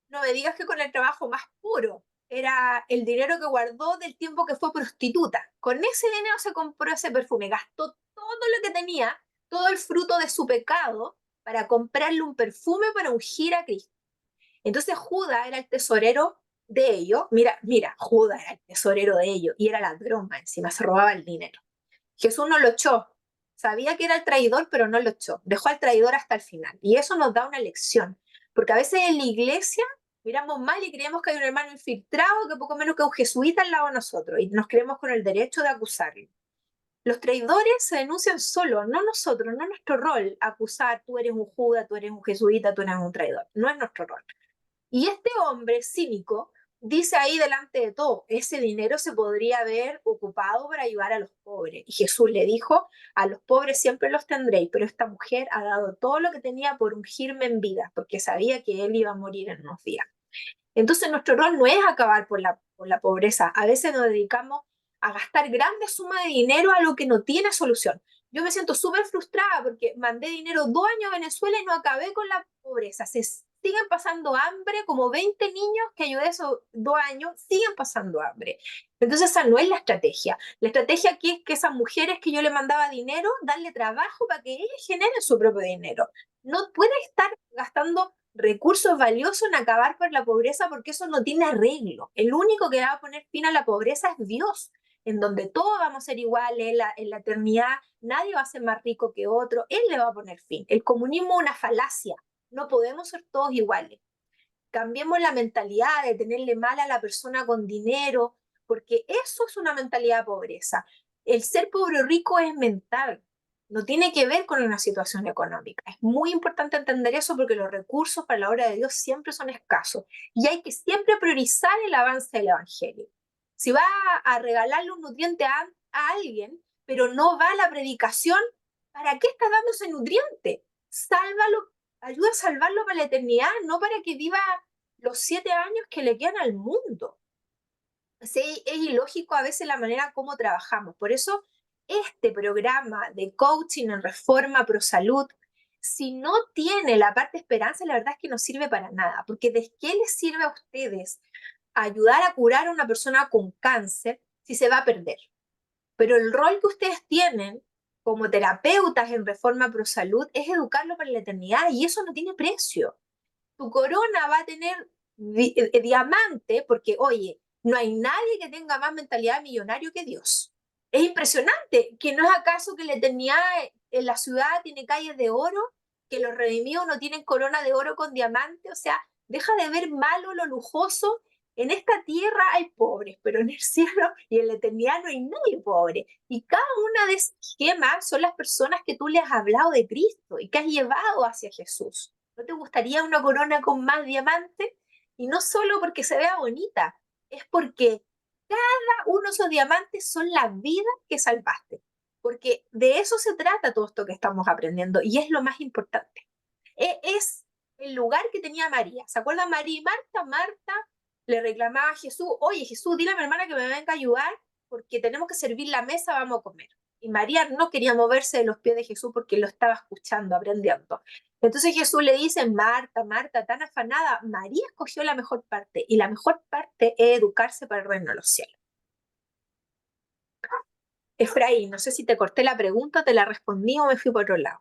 no me digas que con el trabajo más puro, era el dinero que guardó del tiempo que fue prostituta. Con ese dinero se compró ese perfume, gastó todo lo que tenía, todo el fruto de su pecado, para comprarle un perfume para ungir a Cristo. Entonces Judas era el tesorero de ellos. Mira, Judas era el tesorero de ellos y era ladrón más encima, se robaba el dinero. Jesús no lo echó. Sabía que era el traidor, pero no lo echó. Dejó al traidor hasta el final. Y eso nos da una lección. Porque a veces en la iglesia miramos mal y creemos que hay un hermano infiltrado que poco menos que un jesuita al lado de nosotros. Y nos creemos con el derecho de acusarlo. Los traidores se denuncian solos, no nosotros, no es nuestro rol acusar: tú eres un Judas, tú eres un jesuita, tú eres un traidor. No es nuestro rol. Y este hombre cínico dice ahí delante de todo: ese dinero se podría haber ocupado para ayudar a los pobres. Y Jesús le dijo: a los pobres siempre los tendréis, pero esta mujer ha dado todo lo que tenía por ungirme en vida, porque sabía que él iba a morir en unos días. Entonces nuestro rol no es acabar por la pobreza. A veces nos dedicamos a gastar grandes sumas de dinero a lo que no tiene solución. Yo me siento súper frustrada porque mandé dinero 2 años a Venezuela y no acabé con la pobreza. Se siguen pasando hambre, como 20 niños que ayudé esos 2 años, siguen pasando hambre. Entonces esa no es la estrategia. La estrategia aquí es que esas mujeres que yo le mandaba dinero, darle trabajo para que ellas generen su propio dinero. No puede estar gastando recursos valiosos en acabar por la pobreza, porque eso no tiene arreglo. El único que va a poner fin a la pobreza es Dios, en donde todos vamos a ser iguales en la eternidad, nadie va a ser más rico que otro, Él le va a poner fin. El comunismo es una falacia, no podemos ser todos iguales. Cambiemos la mentalidad de tenerle mal a la persona con dinero, porque eso es una mentalidad de pobreza. El ser pobre o rico es mental, no tiene que ver con una situación económica. Es muy importante entender eso, porque los recursos para la obra de Dios siempre son escasos y hay que siempre priorizar el avance del evangelio. Si va a regalarle un nutriente a alguien, pero no va a la predicación, ¿para qué estás dando ese nutriente? Sálvalo, ayuda a salvarlo para la eternidad, no para que viva los 7 años que le quedan al mundo. Sí, es ilógico a veces la manera como trabajamos. Por eso este programa de coaching en Reforma Pro Salud, si no tiene la parte esperanza, la verdad es que no sirve para nada, porque ¿de qué les sirve a ustedes ayudar a curar a una persona con cáncer si se va a perder? Pero el rol que ustedes tienen como terapeutas en Reforma Pro Salud es educarlo para la eternidad, y eso no tiene precio. Tu corona va a tener diamante, porque, oye, no hay nadie que tenga más mentalidad millonario que Dios. Es impresionante, que no es acaso que la eternidad en la ciudad tiene calles de oro, que los redimidos no tienen corona de oro con diamante. O sea, deja de ver malo lo lujoso. En esta tierra hay pobres, pero en el cielo y en la eternidad no hay nadie pobre. Y cada una de esas gemas son las personas que tú le has hablado de Cristo y que has llevado hacia Jesús. ¿No te gustaría una corona con más diamantes? Y no solo porque se vea bonita, es porque cada uno de esos diamantes son la vida que salvaste. Porque de eso se trata todo esto que estamos aprendiendo, y es lo más importante. Es el lugar que tenía María. ¿Se acuerdan María y Marta? Marta le reclamaba a Jesús: oye, Jesús, dile a mi hermana que me venga a ayudar porque tenemos que servir la mesa, vamos a comer. Y María no quería moverse de los pies de Jesús porque lo estaba escuchando, aprendiendo. Entonces Jesús le dice: Marta, Marta, tan afanada, María escogió la mejor parte, y la mejor parte es educarse para el reino de los cielos. Efraín, no sé si te corté la pregunta, te la respondí o me fui por otro lado.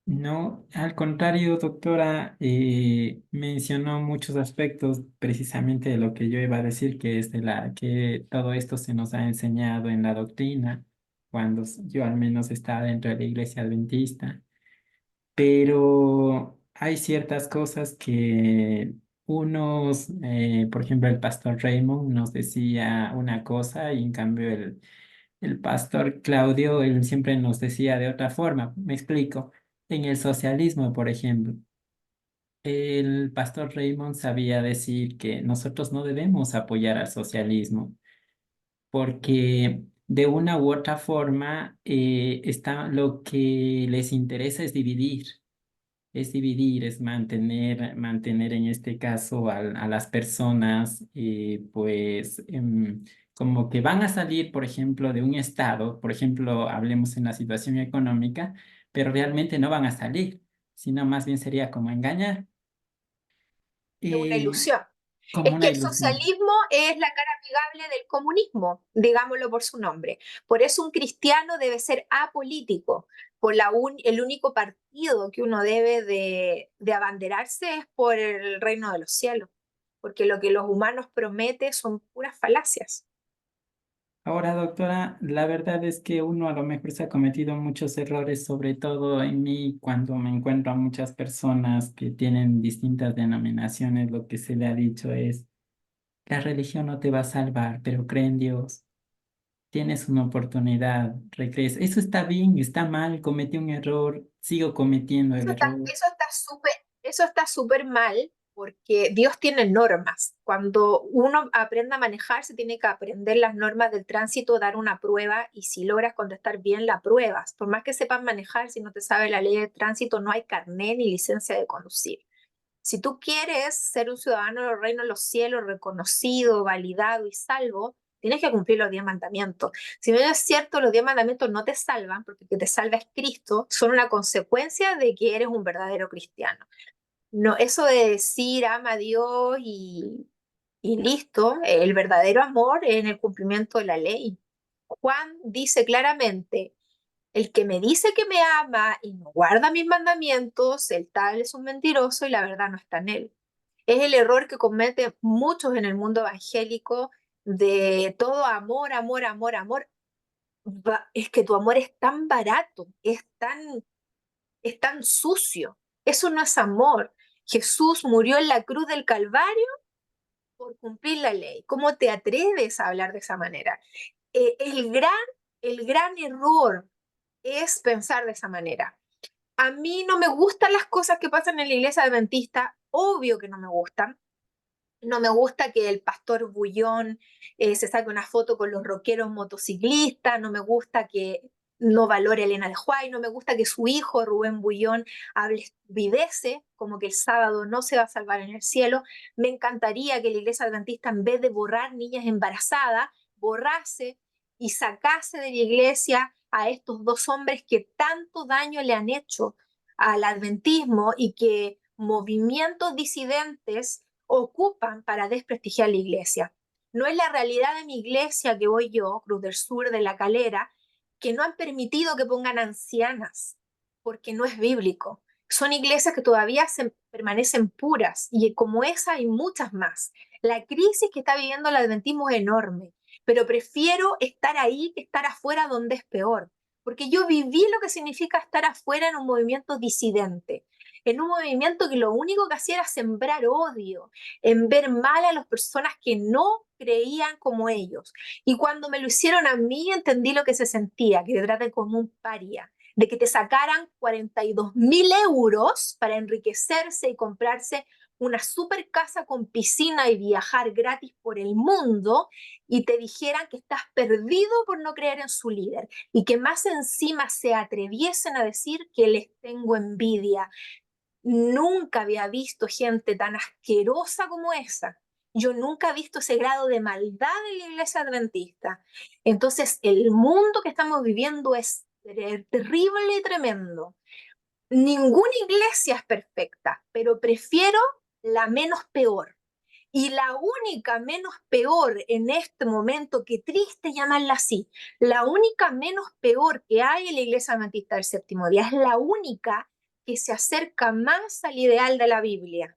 No, al contrario, doctora, mencionó muchos aspectos precisamente de lo que yo iba a decir, que es de que todo esto se nos ha enseñado en la doctrina, yo al menos estaba dentro de la iglesia adventista. Pero hay ciertas cosas que unos, por ejemplo, el pastor Raymond nos decía una cosa y en cambio el pastor Claudio, él siempre nos decía de otra forma. Me explico. En el socialismo, por ejemplo, el pastor Raymond sabía decir que nosotros no debemos apoyar al socialismo porque de una u otra forma lo que les interesa es dividir, es mantener en este caso a las personas, pues como que van a salir, por ejemplo, de un estado, por ejemplo, hablemos en la situación económica, pero realmente no van a salir, sino más bien sería como engañar, Es una eh, ilusión. como Es que una el ilusión. socialismo es la cara amigable del comunismo, digámoslo por su nombre. Por eso un cristiano debe ser apolítico. El único partido que uno debe de abanderarse es por el reino de los cielos, porque lo que los humanos prometen son puras falacias. Ahora, doctora, la verdad es que uno a lo mejor se ha cometido muchos errores, sobre todo en mí, cuando me encuentro a muchas personas que tienen distintas denominaciones, lo que se le ha dicho es, la religión no te va a salvar, pero cree en Dios, tienes una oportunidad, regresa. Eso está bien, está mal, cometí un error, sigo cometiendo el Eso está, error. eso está súper, eso está súper mal porque Dios tiene normas. Cuando uno aprende a manejar, se tiene que aprender las normas del tránsito, dar una prueba y si logras contestar bien, la pruebas. Por más que sepas manejar, si no te sabe la ley de tránsito, no hay carné ni licencia de conducir. Si tú quieres ser un ciudadano del reino de los cielos, reconocido, validado y salvo, tienes que cumplir los 10 mandamientos. Si bien es cierto, los 10 mandamientos no te salvan, porque el que te salva es Cristo, son una consecuencia de que eres un verdadero cristiano. No, eso de decir ama a Dios y listo, el verdadero amor es en el cumplimiento de la ley. Juan dice claramente, el que me dice que me ama y no guarda mis mandamientos, el tal es un mentiroso y la verdad no está en él. Es el error que cometen muchos en el mundo evangélico de todo amor, amor, amor, amor. Es que tu amor es tan barato, es tan sucio. Eso no es amor. Jesús murió en la cruz del Calvario por cumplir la ley. ¿Cómo te atreves a hablar de esa manera? Eh, el gran, el gran error es pensar de esa manera. A mí no me gustan las cosas que pasan en la iglesia adventista, obvio que no me gustan. No me gusta que el pastor Bullón se saque una foto con los rockeros motociclistas, no me gusta que no valore a Elena de White, no me gusta que su hijo Rubén Bullón hable estupideces, como que el sábado no se va a salvar en el cielo. Me encantaría que la iglesia adventista, en vez de borrar niñas embarazadas, borrase y sacase de la iglesia a estos dos hombres que tanto daño le han hecho al adventismo y que movimientos disidentes ocupan para desprestigiar la iglesia. No es la realidad de mi iglesia que voy yo, Cruz del Sur de La Calera, que no han permitido que pongan ancianas, porque no es bíblico. Son iglesias que todavía permanecen puras y como esa hay muchas más. La crisis que está viviendo el adventismo es enorme, pero prefiero estar ahí que estar afuera donde es peor, porque yo viví lo que significa estar afuera en un movimiento disidente, en un movimiento que lo único que hacía era sembrar odio, en ver mal a las personas que no creían como ellos. Y cuando me lo hicieron a mí, entendí lo que se sentía, que te traten como un paria, de que te sacaran 42.000 euros para enriquecerse y comprarse una super casa con piscina y viajar gratis por el mundo y te dijeran que estás perdido por no creer en su líder y que más encima se atreviesen a decir que les tengo envidia. Nunca había visto gente tan asquerosa como esa. Yo nunca he visto ese grado de maldad en la iglesia adventista. Entonces, el mundo que estamos viviendo es terrible y tremendo. Ninguna iglesia es perfecta, pero prefiero la menos peor. Y la única menos peor en este momento, qué triste llamarla así, la única menos peor que hay en la Iglesia Adventista del Séptimo Día es la única que se acerca más al ideal de la Biblia.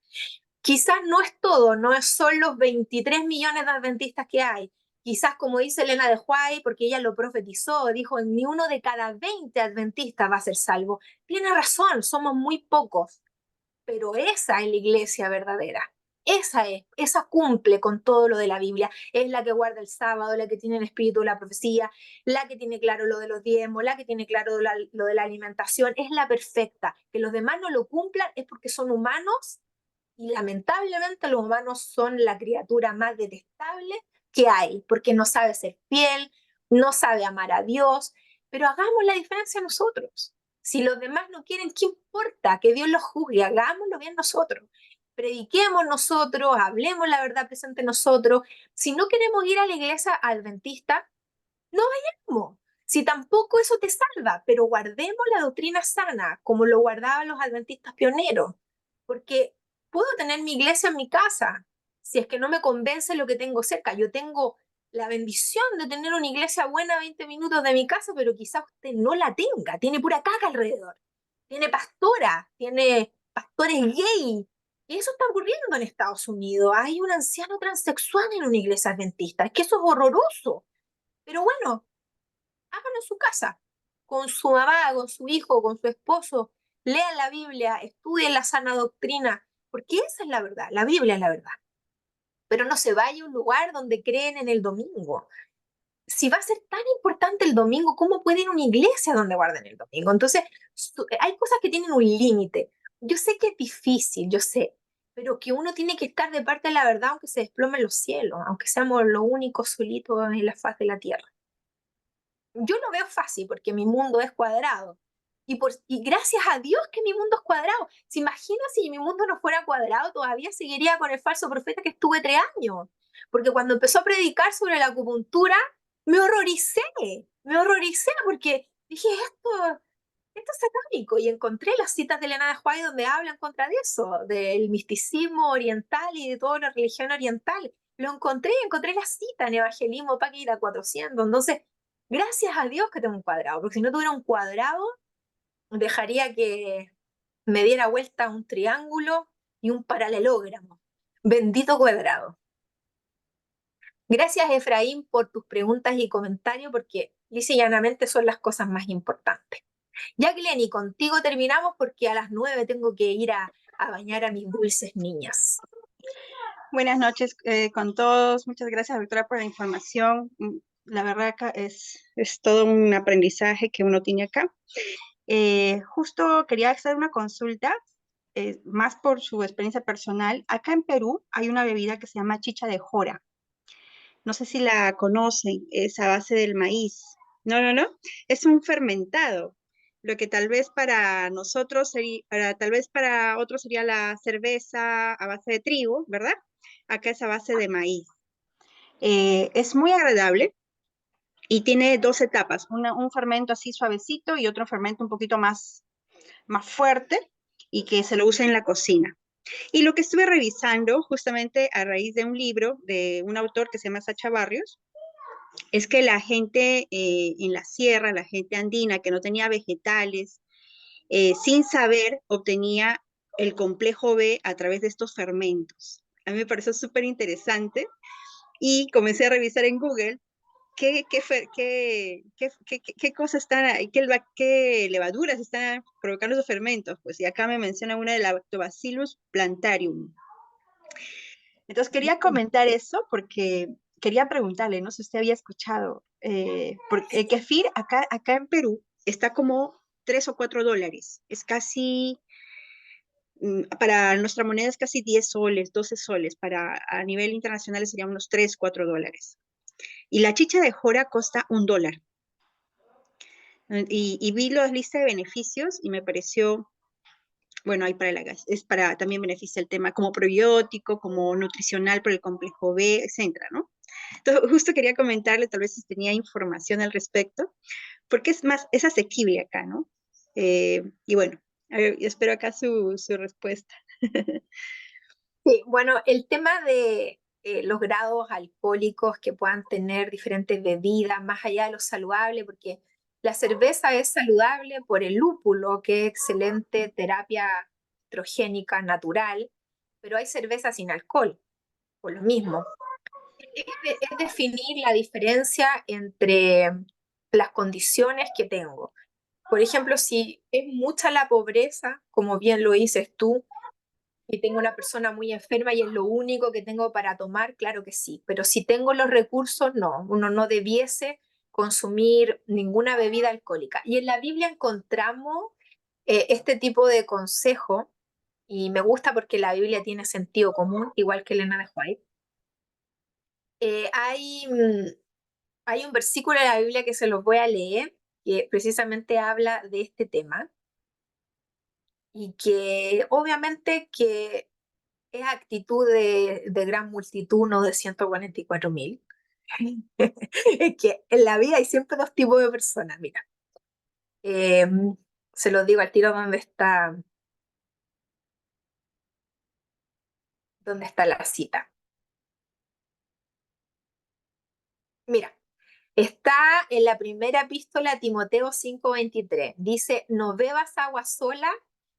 Quizás no es todo, no son los 23 millones de adventistas que hay. Quizás, como dice Elena de White, porque ella lo profetizó, dijo, ni uno de cada 20 adventistas va a ser salvo. Tiene razón, somos muy pocos. pero esa es la iglesia verdadera. Esa cumple con todo lo de la Biblia. Es la que guarda el sábado, la que tiene el espíritu de la profecía, la que tiene claro lo de los diezmos, la que tiene claro lo de la alimentación. Es la perfecta. Que los demás no lo cumplan es porque son humanos y lamentablemente los humanos son la criatura más detestable que hay, porque no sabe ser fiel, no sabe amar a Dios, pero hagamos la diferencia nosotros. Si los demás no quieren, ¿qué importa? Que Dios los juzgue, hagámoslo bien nosotros. Prediquemos nosotros, hablemos la verdad presente nosotros. Si no queremos ir a la iglesia adventista, no vayamos. Si tampoco eso te salva, pero guardemos la doctrina sana, como lo guardaban los adventistas pioneros, porque puedo tener mi iglesia en mi casa, si es que no me convence lo que tengo cerca. Yo tengo la bendición de tener una iglesia buena a 20 minutos de mi casa, pero quizás usted no la tenga, tiene pura caca alrededor, tiene pastora, tiene pastores gay. Y eso está ocurriendo en Estados Unidos. Hay un anciano transexual en una iglesia adventista. Es que eso es horroroso. Pero bueno, háganlo en su casa, con su mamá, con su hijo, con su esposo. Lean la Biblia, estudien la sana doctrina, porque esa es la verdad, la Biblia es la verdad. Pero no se vaya a un lugar donde creen en el domingo. Si va a ser tan importante el domingo, ¿cómo puede ir a una iglesia donde guarden el domingo? Entonces, hay cosas que tienen un límite. Yo sé que es difícil, yo sé, pero que uno tiene que estar de parte de la verdad aunque se desplomen los cielos, aunque seamos los únicos solitos en la faz de la tierra. Yo lo veo fácil porque mi mundo es cuadrado. Y gracias a Dios que mi mundo es cuadrado. ¿Se imagina si mi mundo no fuera cuadrado? Todavía seguiría con el falso profeta que estuve 3 años. Porque cuando empezó a predicar sobre la acupuntura, me horroricé porque dije, esto es satánico. Y encontré las citas de Elena de White donde hablan contra de eso, del misticismo oriental y de toda la religión oriental. Lo encontré la cita en Evangelismo para que ir a 400. Entonces, gracias a Dios que tengo un cuadrado, porque si no tuviera un cuadrado, dejaría que me diera vuelta un triángulo y un paralelogramo. Bendito cuadrado. Gracias, Efraín, por tus preguntas y comentarios, porque lisa y llanamente son las cosas más importantes. Ya, Glenny, contigo terminamos porque a las 9 tengo que ir a bañar a mis dulces niñas. Buenas noches con todos. Muchas gracias, doctora, por la información. La verdad acá es todo un aprendizaje que uno tiene acá. Justo quería hacer una consulta, más por su experiencia personal. Acá en Perú hay una bebida que se llama chicha de jora. No sé si la conocen, es a base del maíz. No. Es un fermentado. Lo que tal vez para nosotros sería, tal vez para otros sería la cerveza a base de trigo, ¿verdad? Acá es a base de maíz. Es muy agradable y tiene 2 etapas, un fermento así suavecito y otro fermento un poquito más fuerte y que se lo usa en la cocina. Y lo que estuve revisando justamente a raíz de un libro de un autor que se llama Sacha Barrios, es que la gente en la sierra, la gente andina que no tenía vegetales, sin saber obtenía el complejo B a través de estos fermentos. A mí me pareció súper interesante y comencé a revisar en Google qué cosas están, qué levaduras están provocando esos fermentos. Pues y acá me menciona una de Lactobacillus plantarium. Entonces quería comentar eso porque quería preguntarle, no sé si usted había escuchado, porque el kefir acá en Perú está como $3 o $4. Es casi, para nuestra moneda es casi 10 soles, 12 soles. A nivel internacional serían unos $3, $4. Y la chicha de jora cuesta $1. Y vi la lista de beneficios y me pareció, bueno, hay para es para también beneficia el tema como probiótico, como nutricional por el complejo B, etcétera, ¿no? Entonces, justo quería comentarle, tal vez si tenía información al respecto, porque es asequible acá, ¿no? Y bueno, a ver, espero acá su respuesta. Sí, bueno, el tema de los grados alcohólicos que puedan tener diferentes bebidas, más allá de lo saludable, porque la cerveza es saludable por el lúpulo, que es excelente terapia estrogénica natural, pero hay cerveza sin alcohol, por lo mismo. Es definir la diferencia entre las condiciones que tengo. Por ejemplo, si es mucha la pobreza, como bien lo dices tú, Si tengo una persona muy enferma y es lo único que tengo para tomar, claro que sí, pero si tengo los recursos, no, uno no debiese consumir ninguna bebida alcohólica. Y en la Biblia encontramos este tipo de consejo y me gusta porque la Biblia tiene sentido común, igual que Elena de White. Hay un versículo de la Biblia que se los voy a leer, que precisamente habla de este tema y que obviamente que es actitud de gran multitud, no de 144.000. Es que en la vida hay siempre dos tipos de personas, mira. Eh, Se los digo al tiro dónde está la cita. Mira, está en la primera epístola a Timoteo 5:23. Dice, no bebas agua sola,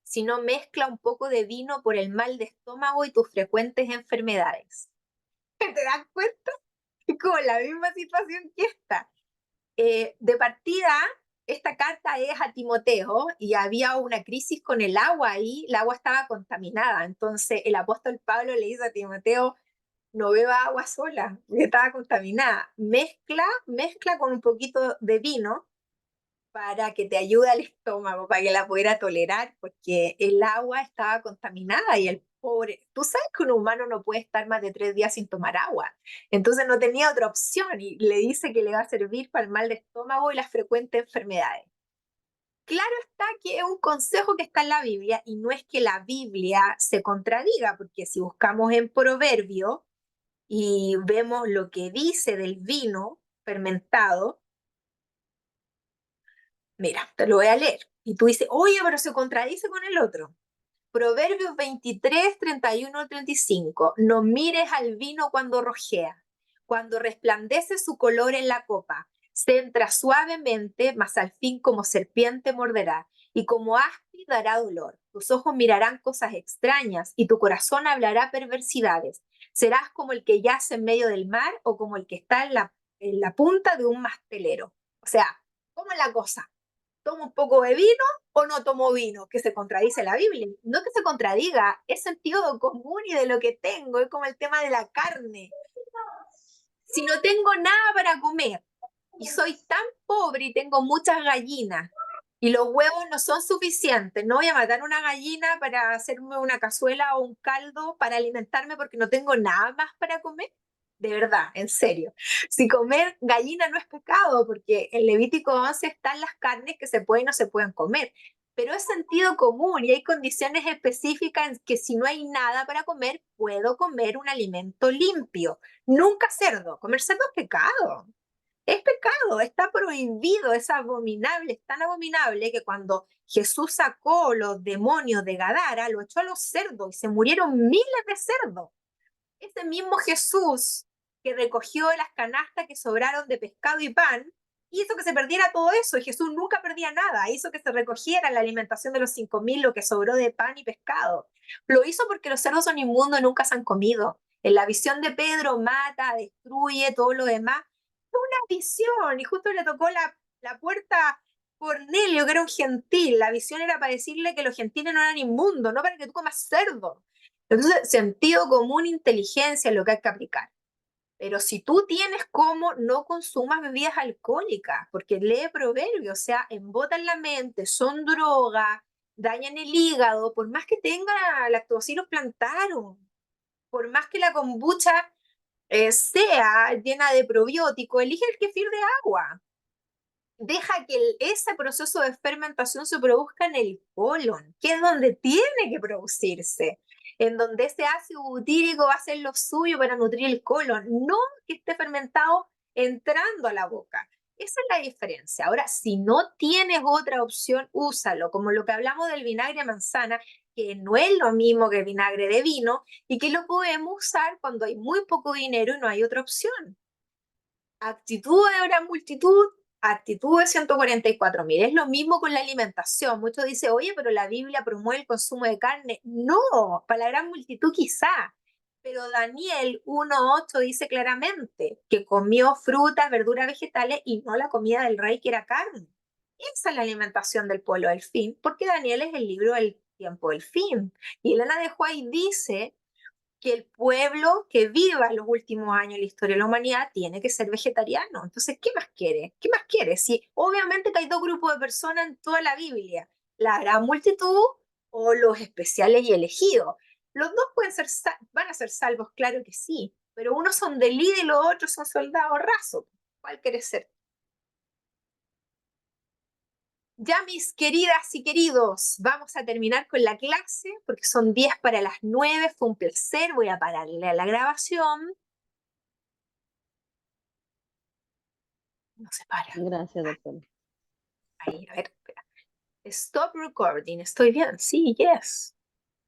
sino mezcla un poco de vino por el mal de estómago y tus frecuentes enfermedades. ¿Te das cuenta? Es como la misma situación que esta. De partida, esta carta es a Timoteo y había una crisis con el agua ahí, el agua estaba contaminada. Entonces el apóstol Pablo le dice a Timoteo, no beba agua sola, porque estaba contaminada. Mezcla con un poquito de vino para que te ayude al estómago, para que la pudiera tolerar, porque el agua estaba contaminada y el pobre, tú sabes que un humano no puede estar más de 3 días sin tomar agua, entonces no tenía otra opción y le dice que le va a servir para el mal de estómago y las frecuentes enfermedades. Claro está que es un consejo que está en la Biblia y no es que la Biblia se contradiga, porque si buscamos en Proverbio y vemos lo que dice del vino fermentado, mira, te lo voy a leer. Y tú dices, oye, pero se contradice con el otro. Proverbios 23, 31, 35. No mires al vino cuando rojea, cuando resplandece su color en la copa. Se entra suavemente, mas al fin como serpiente morderá, y como áspid dará dolor. Tus ojos mirarán cosas extrañas, y tu corazón hablará perversidades. Serás como el que yace en medio del mar, o como el que está en la punta de un mastelero. O sea, ¿cómo es la cosa? ¿Tomo un poco de vino o no tomo vino? Que se contradice la Biblia. No que se contradiga, es sentido común y de lo que tengo, es como el tema de la carne. Si no tengo nada para comer y soy tan pobre y tengo muchas gallinas y los huevos no son suficientes, no voy a matar una gallina para hacerme una cazuela o un caldo para alimentarme porque no tengo nada más para comer. De verdad, en serio. Si comer gallina no es pecado, porque en Levítico 11 están las carnes que se pueden o no se pueden comer, pero es sentido común y hay condiciones específicas en que si no hay nada para comer, puedo comer un alimento limpio. Nunca cerdo. Comer cerdo es pecado. Es pecado, está prohibido, es abominable, es tan abominable que cuando Jesús sacó los demonios de Gadara, lo echó a los cerdos y se murieron miles de cerdos. Ese mismo Jesús que recogió las canastas que sobraron de pescado y pan, hizo que se perdiera todo eso, y Jesús nunca perdía nada, hizo que se recogiera la alimentación de los 5.000, lo que sobró de pan y pescado. Lo hizo porque los cerdos son inmundos y nunca se han comido. En la visión de Pedro, mata, destruye, todo lo demás. Fue una visión, y justo le tocó la puerta a Cornelio, que era un gentil. La visión era para decirle que los gentiles no eran inmundos, no para que tú comas cerdo. Entonces, sentido común, inteligencia es lo que hay que aplicar. Pero si tú tienes cómo, no consumas bebidas alcohólicas, porque lee proverbios, o sea, embotan la mente, son droga, dañan el hígado, por más que tenga lactobacillus plantarum, por más que la kombucha sea llena de probióticos, elige el kefir de agua. Deja que ese proceso de fermentación se produzca en el colon, que es donde tiene que producirse, en donde ese ácido butírico va a hacer lo suyo para nutrir el colon, no que esté fermentado entrando a la boca. Esa es la diferencia. Ahora, si no tienes otra opción, úsalo, como lo que hablamos del vinagre de manzana, que no es lo mismo que el vinagre de vino y que lo podemos usar cuando hay muy poco dinero y no hay otra opción. Actitud de gran multitud, actitud de 144.000. Es lo mismo con la alimentación. Muchos dicen, oye, pero la Biblia promueve el consumo de carne. No, para la gran multitud quizá. Pero Daniel 1:8 dice claramente que comió frutas, verduras, vegetales y no la comida del rey que era carne. Esa es la alimentación del pueblo del fin, porque Daniel es el libro que tiempo del fin. Y Elena de White dice que el pueblo que viva los últimos años de la historia de la humanidad tiene que ser vegetariano. Entonces, ¿qué más quiere? ¿Qué más quiere? Si obviamente que hay dos grupos de personas en toda la Biblia, la gran multitud o los especiales y elegidos. Los dos van a ser salvos, claro que sí, pero unos son de líder y los otros son soldados rasos. ¿Cuál quieres ser? Ya, mis queridas y queridos, vamos a terminar con la clase porque son 10 para las 9. Fue un placer. Voy a pararle a la grabación. No se para. Gracias, doctora. Ahí, a ver, espera. Stop recording. ¿Estoy bien? Sí, yes.